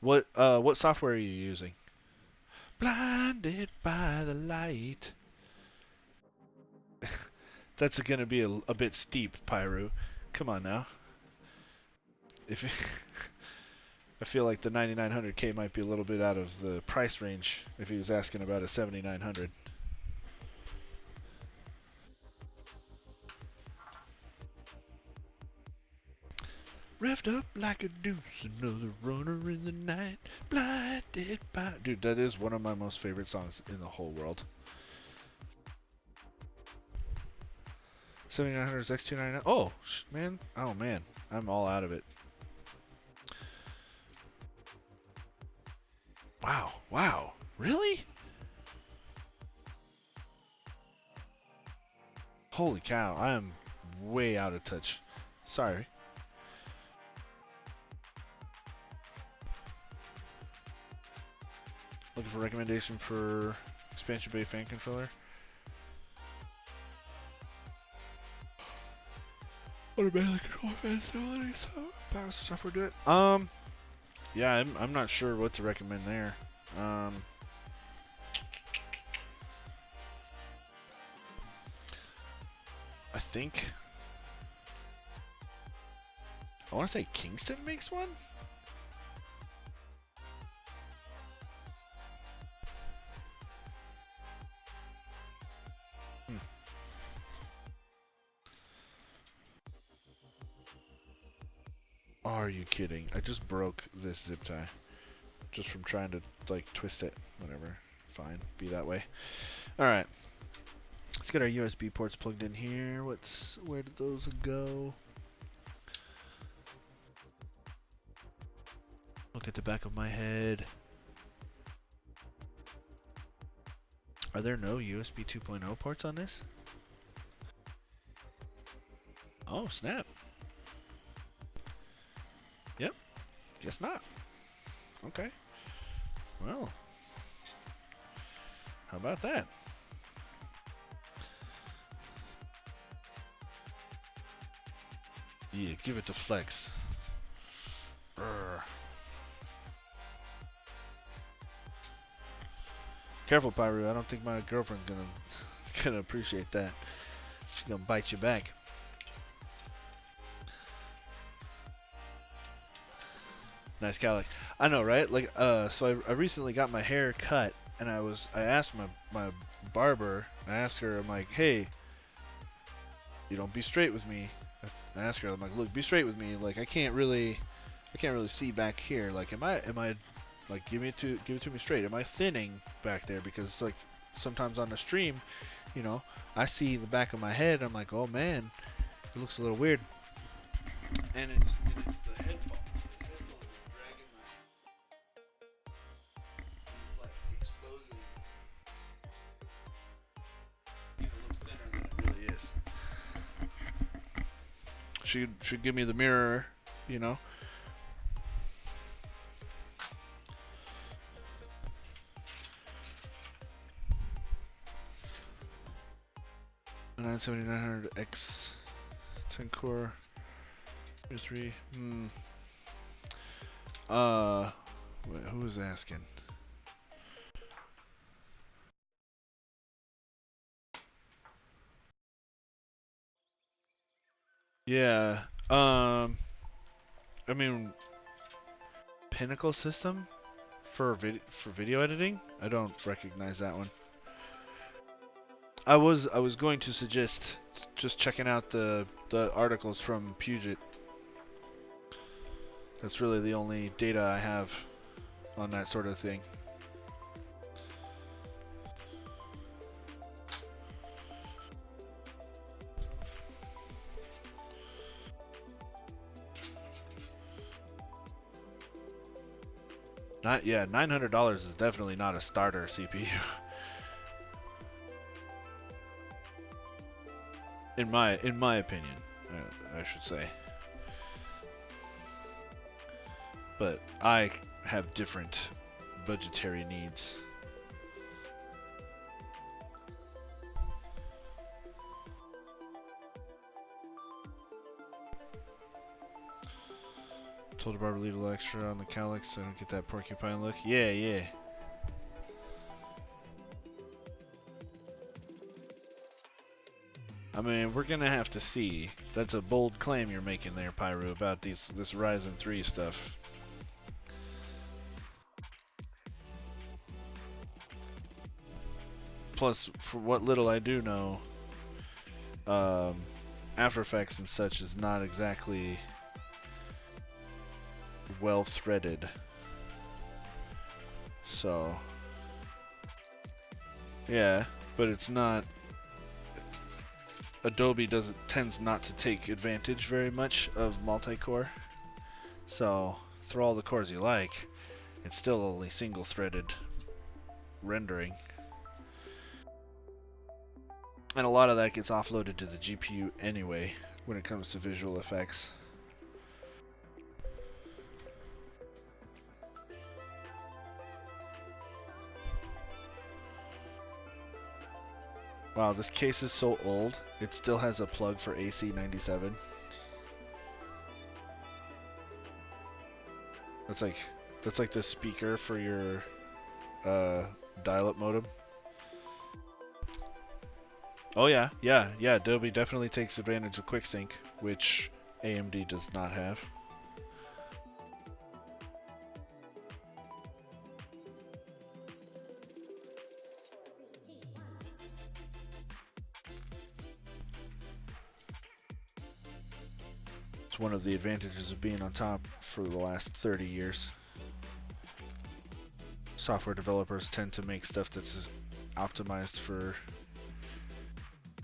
What software are you using? Blinded by the light. That's gonna be a bit steep, Pyru. Come on now. If I feel like the 9900K might be a little bit out of the price range if he was asking about a 7900. Revved up like a deuce, another runner in the night, blinded by... Dude, that is one of my most favorite songs in the whole world. 7900 is X299. Oh, man. Oh, man. I'm all out of it. Wow. Wow. Really? Holy cow. I am way out of touch. Sorry. Looking for recommendation for expansion bay fan controller. Automatically control fan stability, so power software do it. Yeah, I'm not sure what to recommend there. I think I want to say Kingston makes one. Are you kidding? I just broke this zip tie. Just from trying to, like, twist it. Whatever. Fine. Be that way. Alright. Let's get our USB ports plugged in here. Where did those go? Look at the back of my head. Are there no USB 2.0 ports on this? Oh, snap. Yep. Guess not. Okay. Well. How about that? Yeah, give it to Flex. Urgh. Careful, Pyru. I don't think my girlfriend's gonna appreciate that. She's gonna bite you back. Nice cowlick. I know, right? Like, so I recently got my hair cut, and I asked my barber. I asked her, I'm like, hey, you know, be straight with me. I asked her, I'm like, look, be straight with me. Like, I can't really see back here. Like, am I like, give it to me straight. Am I thinning back there? Because like sometimes on the stream, you know, I see the back of my head. I'm like, oh man, it looks a little weird. And it's the headphones. The headphones are dragging my, like, exposing. It looks thinner than it really is. Should give me the mirror, you know. A 7900X 10 core 3. Wait, who was asking? Yeah. I mean, Pinnacle system for video editing? I don't recognize that one. I was going to suggest just checking out the articles from Puget. That's really the only data I have on that sort of thing. Yeah, $900 is definitely not a starter CPU. in my opinion, I should say. But I have different budgetary needs. Told the barber leave a little extra on the cowlick so I don't get that porcupine look. Yeah. I mean, we're gonna have to see. That's a bold claim you're making there, Pyru, about this Ryzen 3 stuff. Plus, for what little I do know, After Effects and such is not exactly well threaded. So, yeah, but it's not Adobe tends not to take advantage very much of multi-core. So throw all the cores you like, it's still only single-threaded rendering. And a lot of that gets offloaded to the GPU anyway when it comes to visual effects. Wow, this case is so old, it still has a plug for AC97. That's like the speaker for your dial-up modem. Oh yeah, Adobe definitely takes advantage of QuickSync, which AMD does not have. It's one of the advantages of being on top for the last 30 years. Software developers tend to make stuff that's optimized for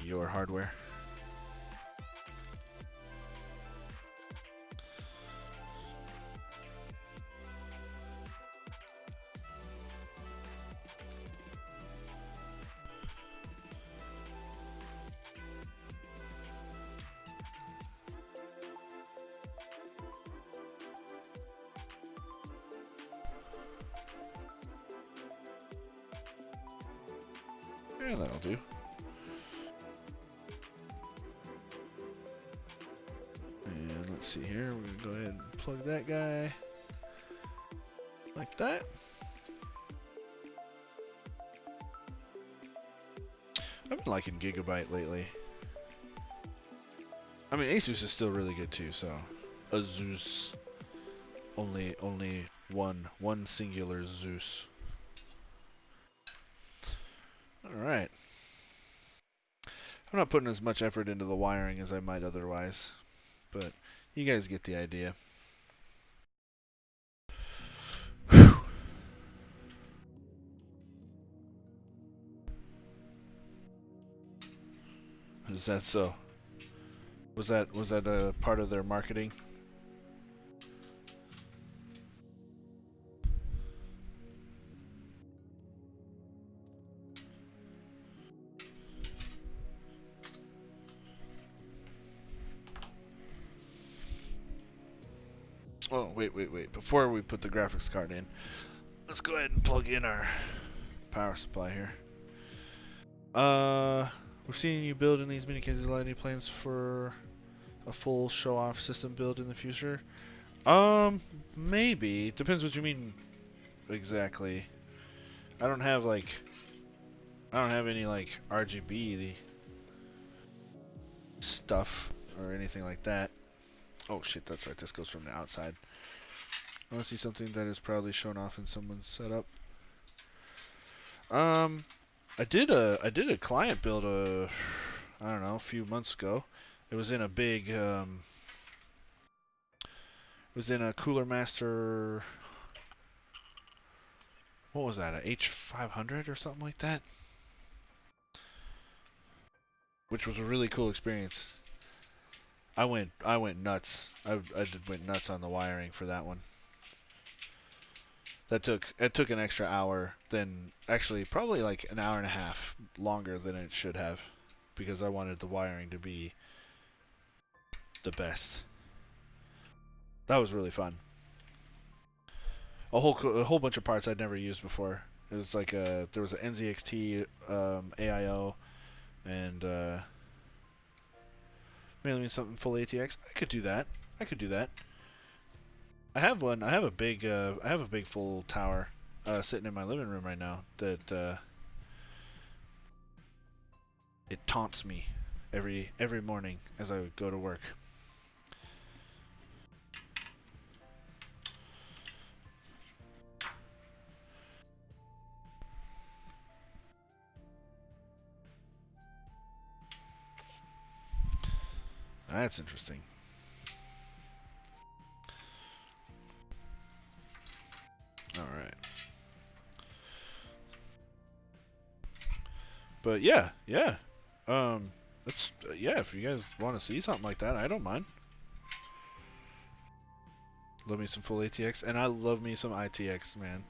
your hardware. Yeah, that'll do. And let's see here, we're gonna go ahead and plug that guy like that. I've been liking Gigabyte lately. I mean, Asus is still really good too, so Asus. Only one singular Zeus. Alright. I'm not putting as much effort into the wiring as I might otherwise, but you guys get the idea. Whew. Is that so? Was that a part of their marketing? Oh, wait. Before we put the graphics card in, let's go ahead and plug in our power supply here. We're seeing you build in these mini cases. Any plans for a full show-off system build in the future? Maybe. Depends what you mean exactly. I don't have any like RGB stuff or anything like that. Oh shit, that's right. This goes from the outside. I want to see something that is proudly shown off in someone's setup. I did a client build I don't know, a few months ago. It was in a big it was in a Cooler Master. What was that? A H500 or something like that? Which was a really cool experience. I went nuts. I went nuts on the wiring for that one. It took an extra hour, then actually probably like an hour and a half longer than it should have, because I wanted the wiring to be the best. That was really fun. A whole bunch of parts I'd never used before. It was like there was an NZXT AIO and mainly something full ATX. I could do that. I have one. I have a big full tower sitting in my living room right now that it taunts me every morning as I go to work. That's interesting. All right. But yeah. That's yeah. If you guys want to see something like that, I don't mind. Love me some full ATX, and I love me some ITX, man.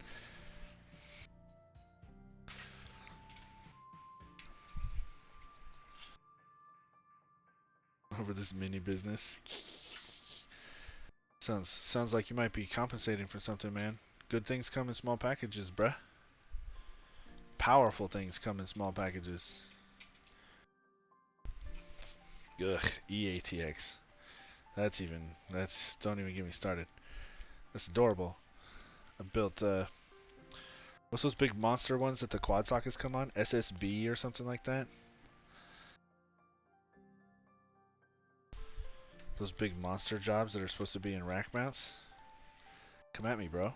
Over this mini business. Sounds like you might be compensating for something, man. Good things come in small packages, bruh. Powerful things come in small packages. Ugh, EATX. Don't even get me started. That's adorable. I built, what's those big monster ones that the quad sockets come on? SSB or something like that? Those big monster jobs that are supposed to be in rack mounts? Come at me, bro.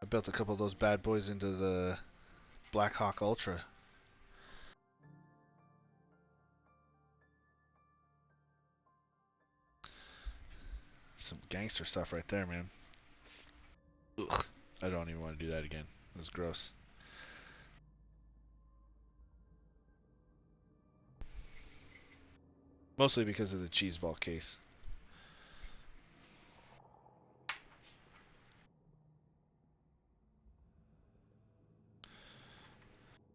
I built a couple of those bad boys into the Black Hawk Ultra. Some gangster stuff right there, man. Ugh. I don't even want to do that again. It was gross. Mostly because of the cheese ball case.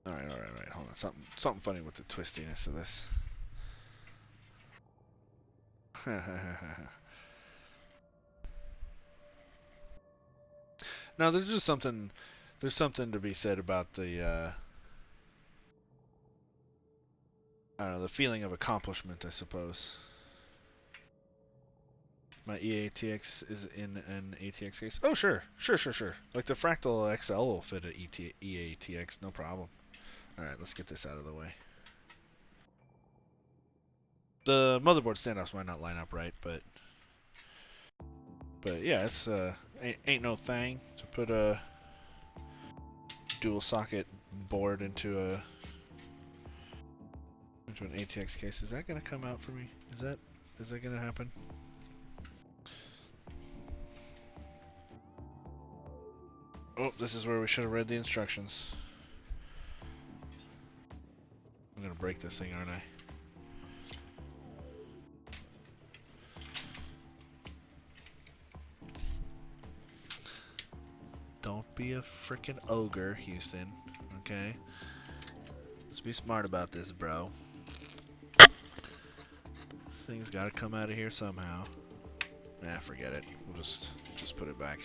Alright. Hold on. Something funny with the twistiness of this. No, there's something to be said about the I don't know, the feeling of accomplishment, I suppose. My EATX is in an ATX case. Oh, sure. Like the Fractal XL will fit an EATX, no problem. Alright, let's get this out of the way. The motherboard standoffs might not line up right, but yeah, it's ain't no thing to put a dual socket board into an ATX case. Is that gonna come out for me? Is that gonna happen? Oh, this is where we should have read the instructions. I'm gonna break this thing, aren't I? Don't be a frickin' ogre, Houston. Okay? Let's be smart about this, bro. This thing's gotta come out of here somehow. Nah, forget it. We'll just put it back.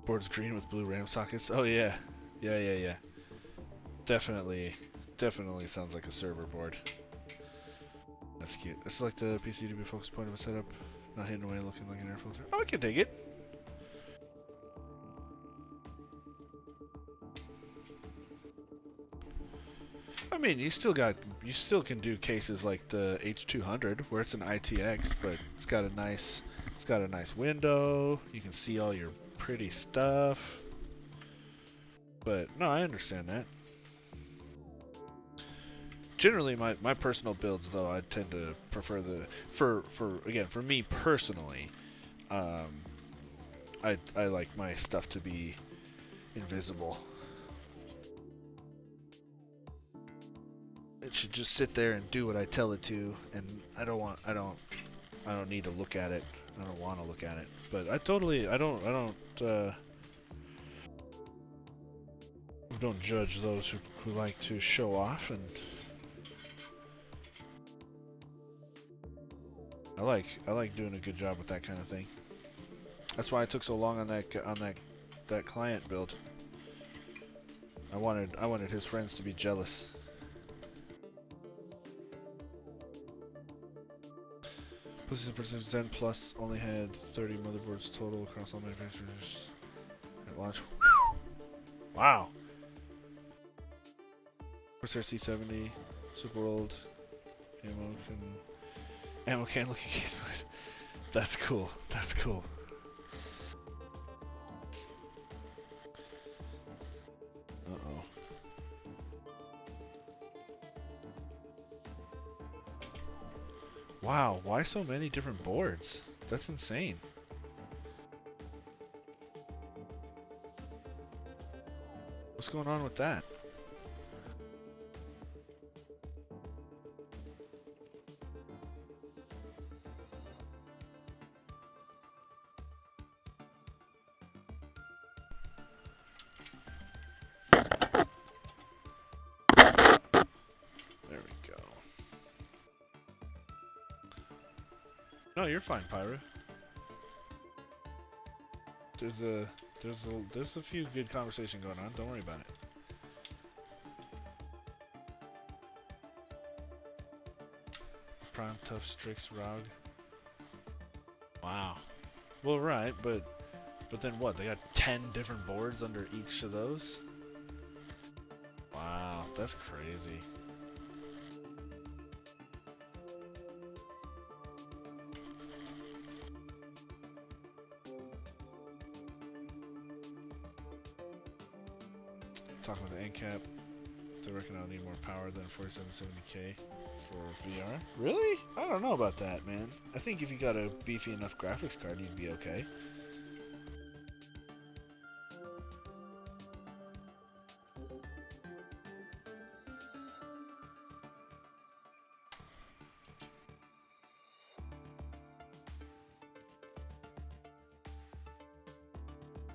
Board's green with blue RAM sockets. Oh yeah. Yeah. Definitely sounds like a server board. That's cute. It's like the PC to be focus point of a setup, not hidden away looking like an air filter. Oh, I can dig it. I mean, you still can do cases like the H200 where it's an ITX, but it's got a nice window. You can see all your pretty stuff. But no, I understand that. Generally, my personal builds, though, I tend to prefer for me personally, I like my stuff to be invisible. It should just sit there and do what I tell it to, and I don't need to look at it. I don't want to look at it. But I don't judge those who like to show off, and I like doing a good job with that kind of thing. That's why I took so long on that client build. I wanted his friends to be jealous. Zen Plus only had 30 motherboards total across all manufacturers at launch. Wow. Corsair C70, super old, ammo can looking case. That's cool. Uh-oh. Wow, why so many different boards? That's insane. What's going on with that? There we go. No, you're fine, Pyro. There's a few good conversation going on. Don't worry about it. Prime Tough Strix Rog. Wow. Well, right, but then what? They got 10 different boards under each of those? Wow, that's crazy. Talking with the end cap. They reckon I'll need more power than 4770K for VR. Really? I don't know about that, man. I think if you got a beefy enough graphics card, you'd be okay.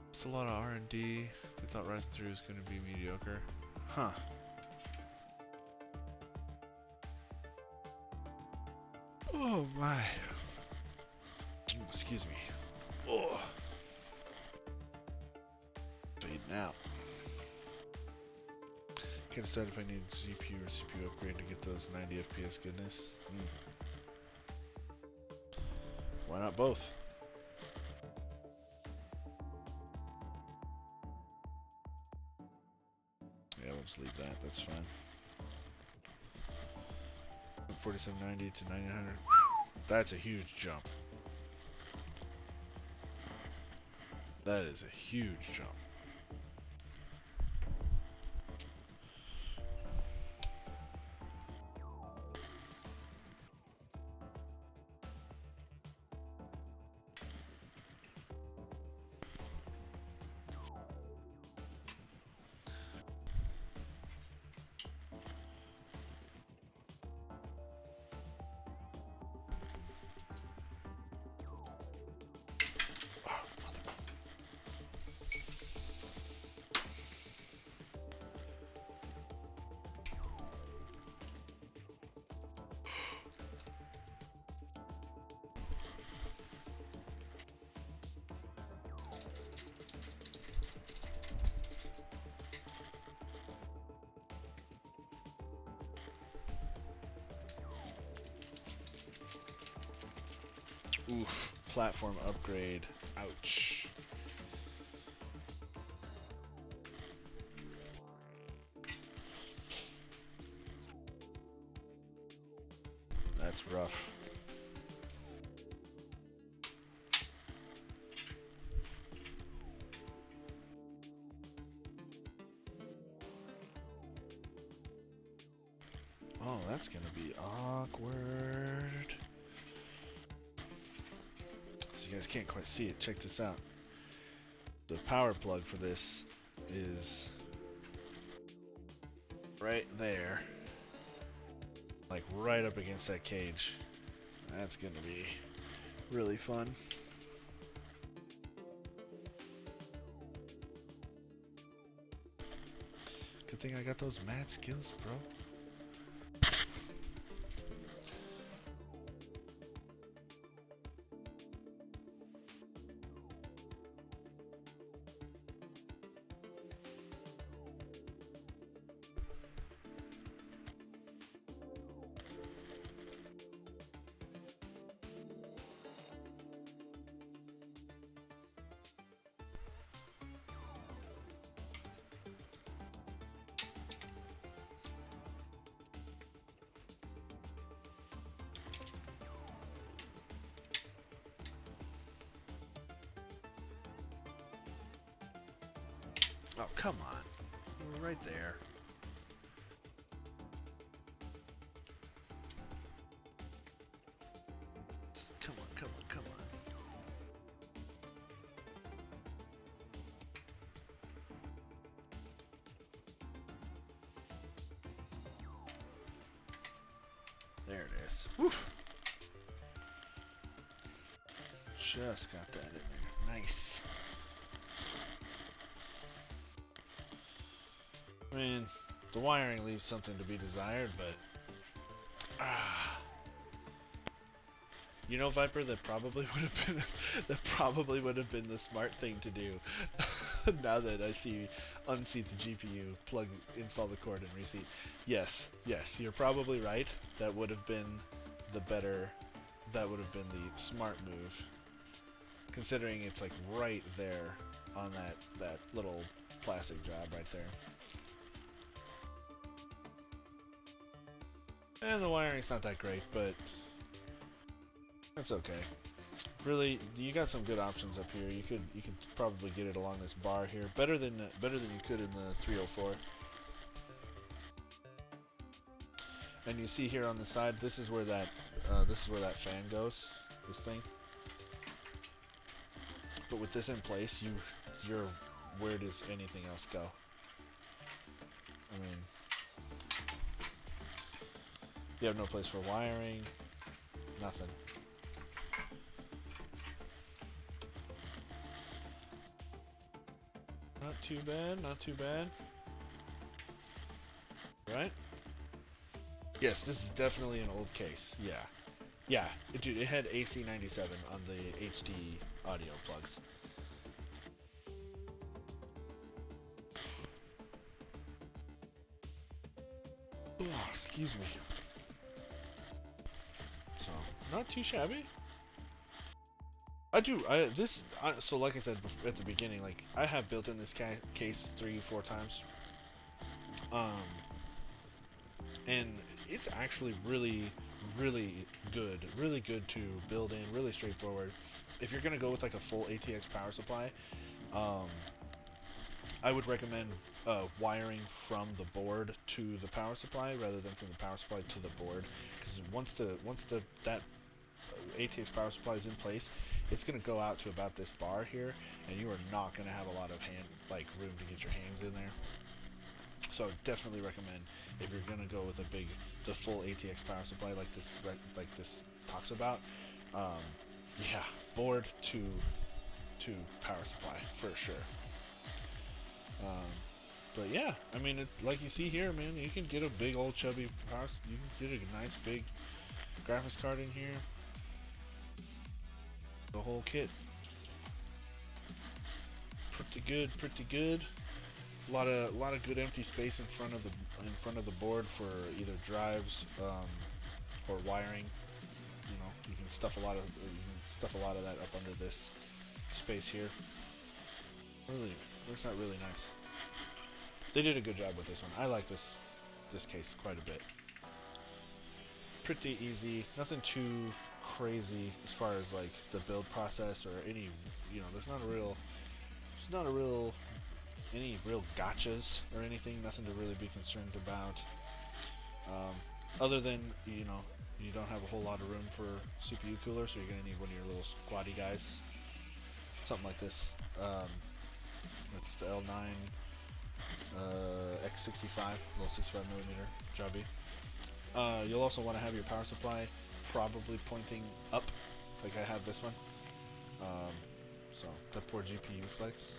It's a lot of R&D. They thought Ryzen 3 was going to be mediocre. Huh. Oh my. Ooh, excuse me. Oh. Fading out. Can't decide if I need GPU or CPU upgrade to get those 90 FPS goodness. Why not both? Yeah, we'll just leave that. That's fine. 4790 to 9900. That's a huge jump. That is a huge jump. Oof, platform upgrade. Ouch. That's rough. Oh, that's gonna be awkward. You guys can't quite see it. Check this out. The power plug for this is right there, like right up against that cage. That's gonna be really fun. Good thing I got those mad skills, bro. Oh, come on. We're right there. Come on, come on, come on. this. Woo! Just got that in there. Nice. I mean, the wiring leaves something to be desired, but you know, Viper, that probably would have been the smart thing to do. Now that I see unseat the GPU, install the cord, and reseat. Yes, you're probably right. That would have been the smart move. Considering it's like right there on that little plastic job right there. And the wiring's not that great, but that's okay. Really, you got some good options up here. You could probably get it along this bar here, better than you could in the 304. And you see here on the side, this is where that fan goes. This thing. But with this in place, where does anything else go? I mean, you have no place for wiring, nothing. Not too bad, not too bad. Right? Yes, this is definitely an old case. Yeah, dude, it had AC97 on the HD audio plugs. Oh, excuse me. So, not too shabby. So like I said at the beginning, like, I have built in this case 3-4 times. And it's actually really good to build in, really straightforward. If you're gonna go with like a full ATX power supply, I would recommend wiring from the board to the power supply rather than from the power supply to the board, because once that ATX power supply is in place, it's gonna go out to about this bar here, and you are not gonna have a lot of room to get your hands in there. So I definitely recommend, if you're gonna go with the full ATX power supply like this talks about, yeah, board to power supply for sure. But yeah, I mean, like you see here, man, you can get a big old chubby power. You can get a nice big graphics card in here, the whole kit. Pretty good. A lot of good empty space in front of the board for either drives or wiring. You know, you can stuff a lot of that up under this space here. Really works out really nice. They did a good job with this one. I like this case quite a bit. Pretty easy, nothing too crazy as far as like the build process or any, you know, there's not any real gotchas or anything, nothing to really be concerned about. Other than, you know, you don't have a whole lot of room for CPU cooler, so you're gonna need one of your little squatty guys. Something like this. It's the L9 X65, little 65mm jobby. You'll also want to have your power supply probably pointing up, like I have this one. So that poor GPU flex.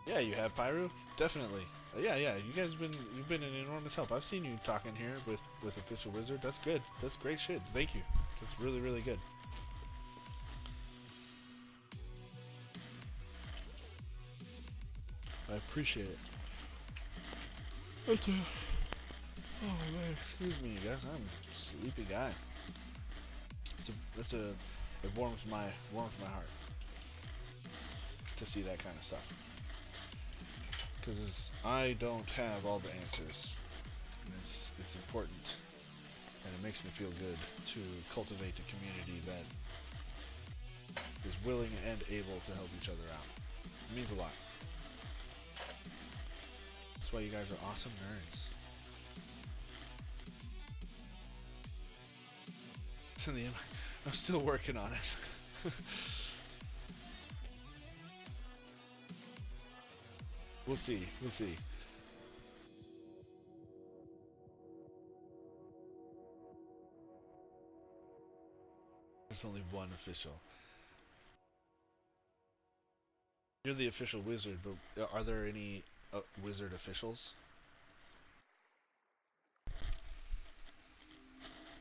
Yeah, you have Pyro? Definitely. Yeah, you guys you've been an enormous help. I've seen you talking here with Official Wizard. That's good. That's great shit. Thank you. That's really good. I appreciate it. Oh man, excuse me, you guys. I'm a sleepy guy. It warms my heart to see that kind of stuff. Because I don't have all the answers, and it's important, and it makes me feel good to cultivate a community that is willing and able to help each other out. It means a lot. That's why you guys are awesome nerds. In the end, I'm still working on it. We'll see. We'll see. There's only one official. You're the official wizard, but are there any wizard officials?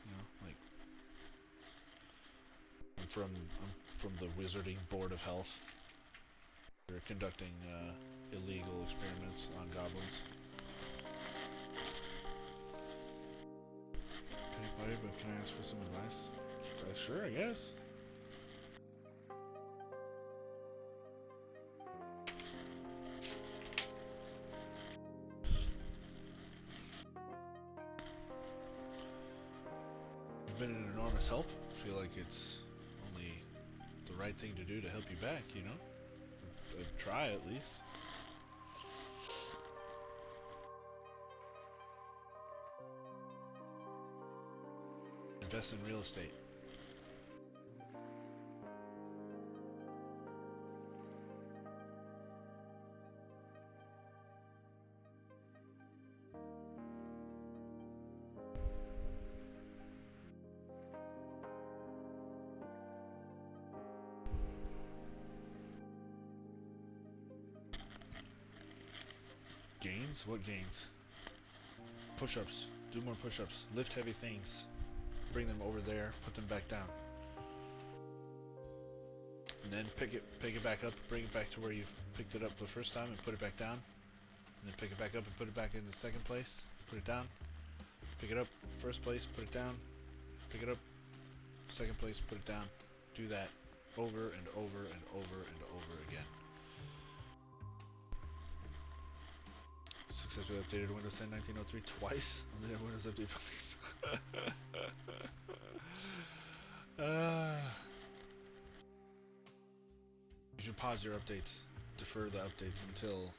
You know, like I'm from the Wizarding Board of Health. They're conducting illegal experiments on goblins. Petty party, but can I ask for some advice? Sure, I guess. You've been an enormous help. I feel like it's only the right thing to do to help you back, you know? Try at least. Invest in real estate. Gains? What gains? Push-ups. Do more push-ups. Lift heavy things. Bring them over there. Put them back down. And then pick it back up. Bring it back to where you picked it up the first time and put it back down. And then pick it back up and put it back in the second place. Put it down. Pick it up. First place. Put it down. Pick it up. Second place. Put it down. Do that over and over and over and over again. Successfully updated Windows 10 1903 twice on the Windows Update release. You should pause your updates. Defer the updates until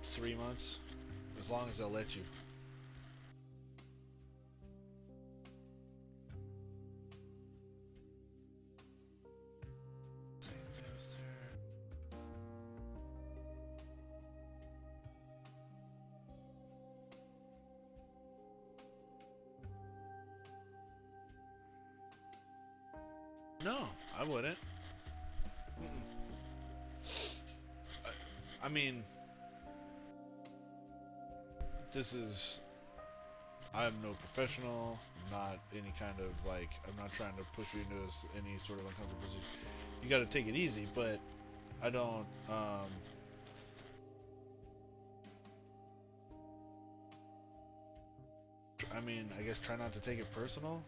3 months, as long as they'll let you. No, I wouldn't. I mean, I'm no professional. I'm not any kind of I'm not trying to push you into any sort of uncomfortable position. You got to take it easy, but I don't. I mean, I guess try not to take it personal.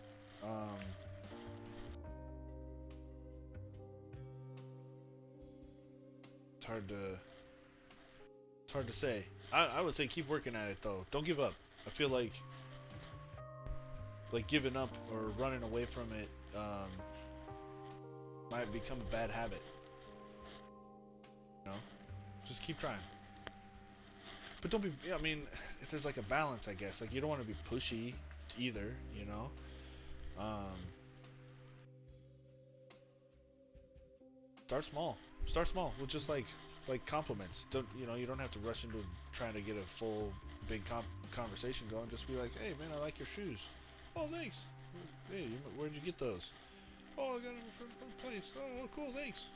It's hard to say. I would say keep working at it though. Don't give up. I feel like giving up or running away from it might become a bad habit. You know? Just keep trying. But don't be, I mean, if there's a balance, I guess. You don't want to be pushy either, you know? Start small. Start small with just like compliments. You don't have to rush into trying to get a full big conversation going. Just be like, hey man, I like your shoes. Oh thanks. Hey, where'd you get those? Oh, I got them from a place. Oh cool, thanks.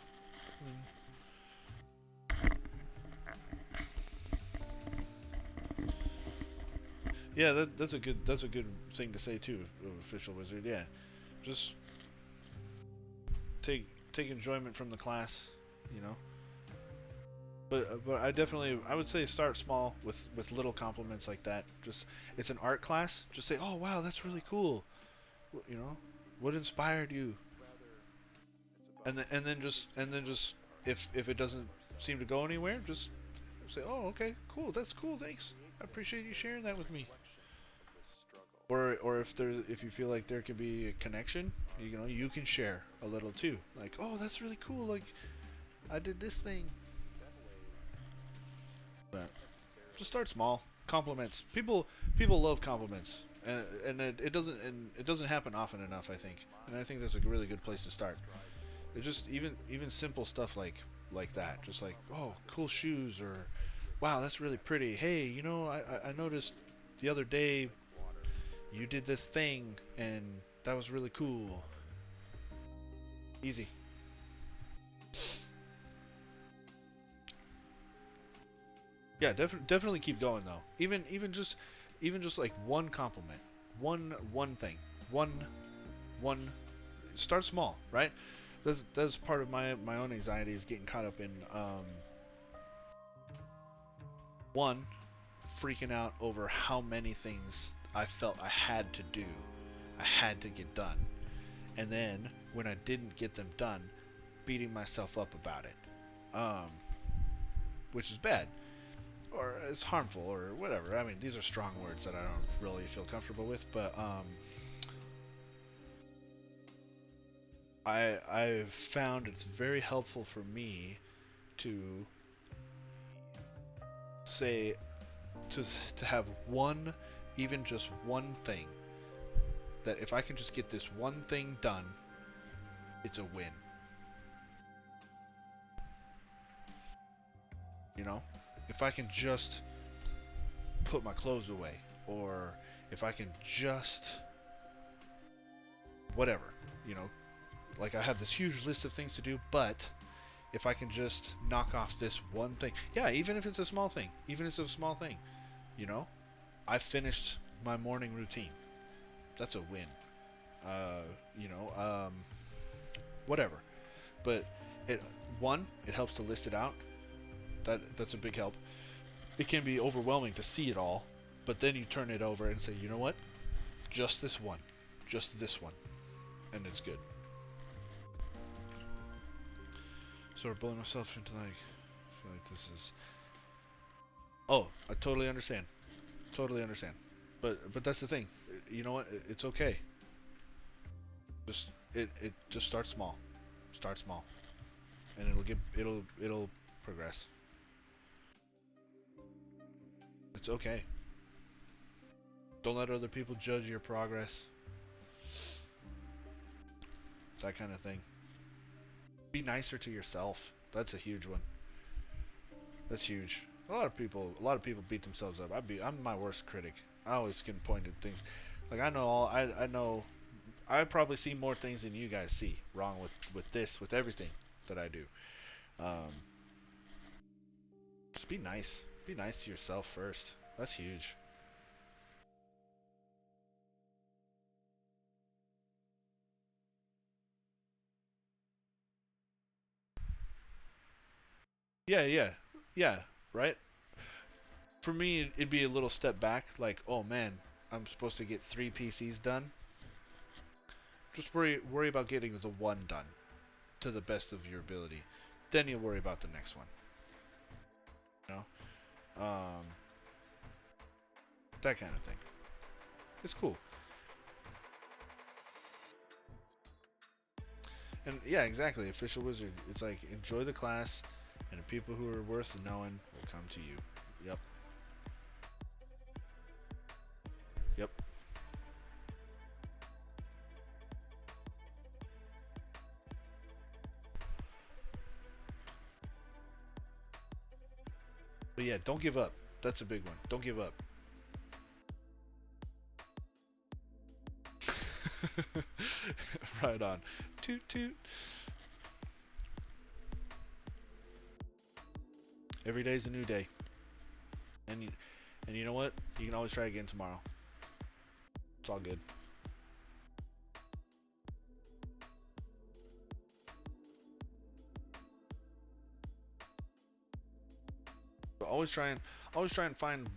Yeah, that's a good thing to say too, official wizard. Yeah, just take enjoyment from the class, you know. But I would say start small with little compliments like that. Just it's an art class. Just say, oh wow, that's really cool. You know, what inspired you? And then just if it doesn't seem to go anywhere, just say, oh okay, cool, that's cool, thanks. I appreciate you sharing that with me. Or if you feel like there could be a connection, you can share a little too. Like, oh, that's really cool. Like, I did this thing. But just start small. Compliments. People love compliments, and it doesn't happen often enough, I think. And I think that's a really good place to start. It's just even simple stuff like like that. Just like, oh, cool shoes, or wow, that's really pretty. Hey, I noticed the other day you did this thing, and that was really cool. Easy. Yeah, definitely keep going though. Even just like one compliment, one thing, one. Start small, right? That's part of my own anxiety, is getting caught up in one, freaking out over how many things I felt I had to do, I had to get done, and then when I didn't get them done, beating myself up about it, which is bad, or it's harmful, or whatever. I mean, these are strong words that I don't really feel comfortable with, but I've found it's very helpful for me to say to have one, even just one thing, that if I can just get this one thing done, it's a win. You know, if I can just put my clothes away, or if I can just whatever, you know, like I have this huge list of things to do, but if I can just knock off this one thing, yeah, even if it's a small thing, you know, I finished my morning routine. That's a win. Uh, you know, whatever. But it it helps to list it out. That's a big help. It can be overwhelming to see it all, but then you turn it over and say, you know what? Just this one, and it's good. Sort of bullying myself into like, I feel like this is. Oh, I totally understand. Totally understand. But that's the thing. You know what? It's okay. It just start small. Start small, and it'll progress. It's okay. Don't let other people judge your progress. That kind of thing. Be nicer to yourself. That's a huge one. That's huge. A lot of people beat themselves up. I'm my worst critic. I always can point at things. Like I know I probably see more things than you guys see wrong with everything that I do. Um, just be nice. Be nice to yourself first. That's huge. Yeah, yeah, yeah. Right. For me, it'd be a little step back. Like, oh man, I'm supposed to get 3 PCs done. Just worry about getting the one done to the best of your ability. Then you'll worry about the next one. You know, that kind of thing. It's cool. And yeah, exactly. Official wizard. It's like, enjoy the class, and the people who are worth knowing will come to you. Yep. Yep. But yeah, don't give up. That's a big one. Don't give up. Right on. Toot toot. Every day's a new day. And you know what? You can always try again tomorrow. It's all good. But always try and find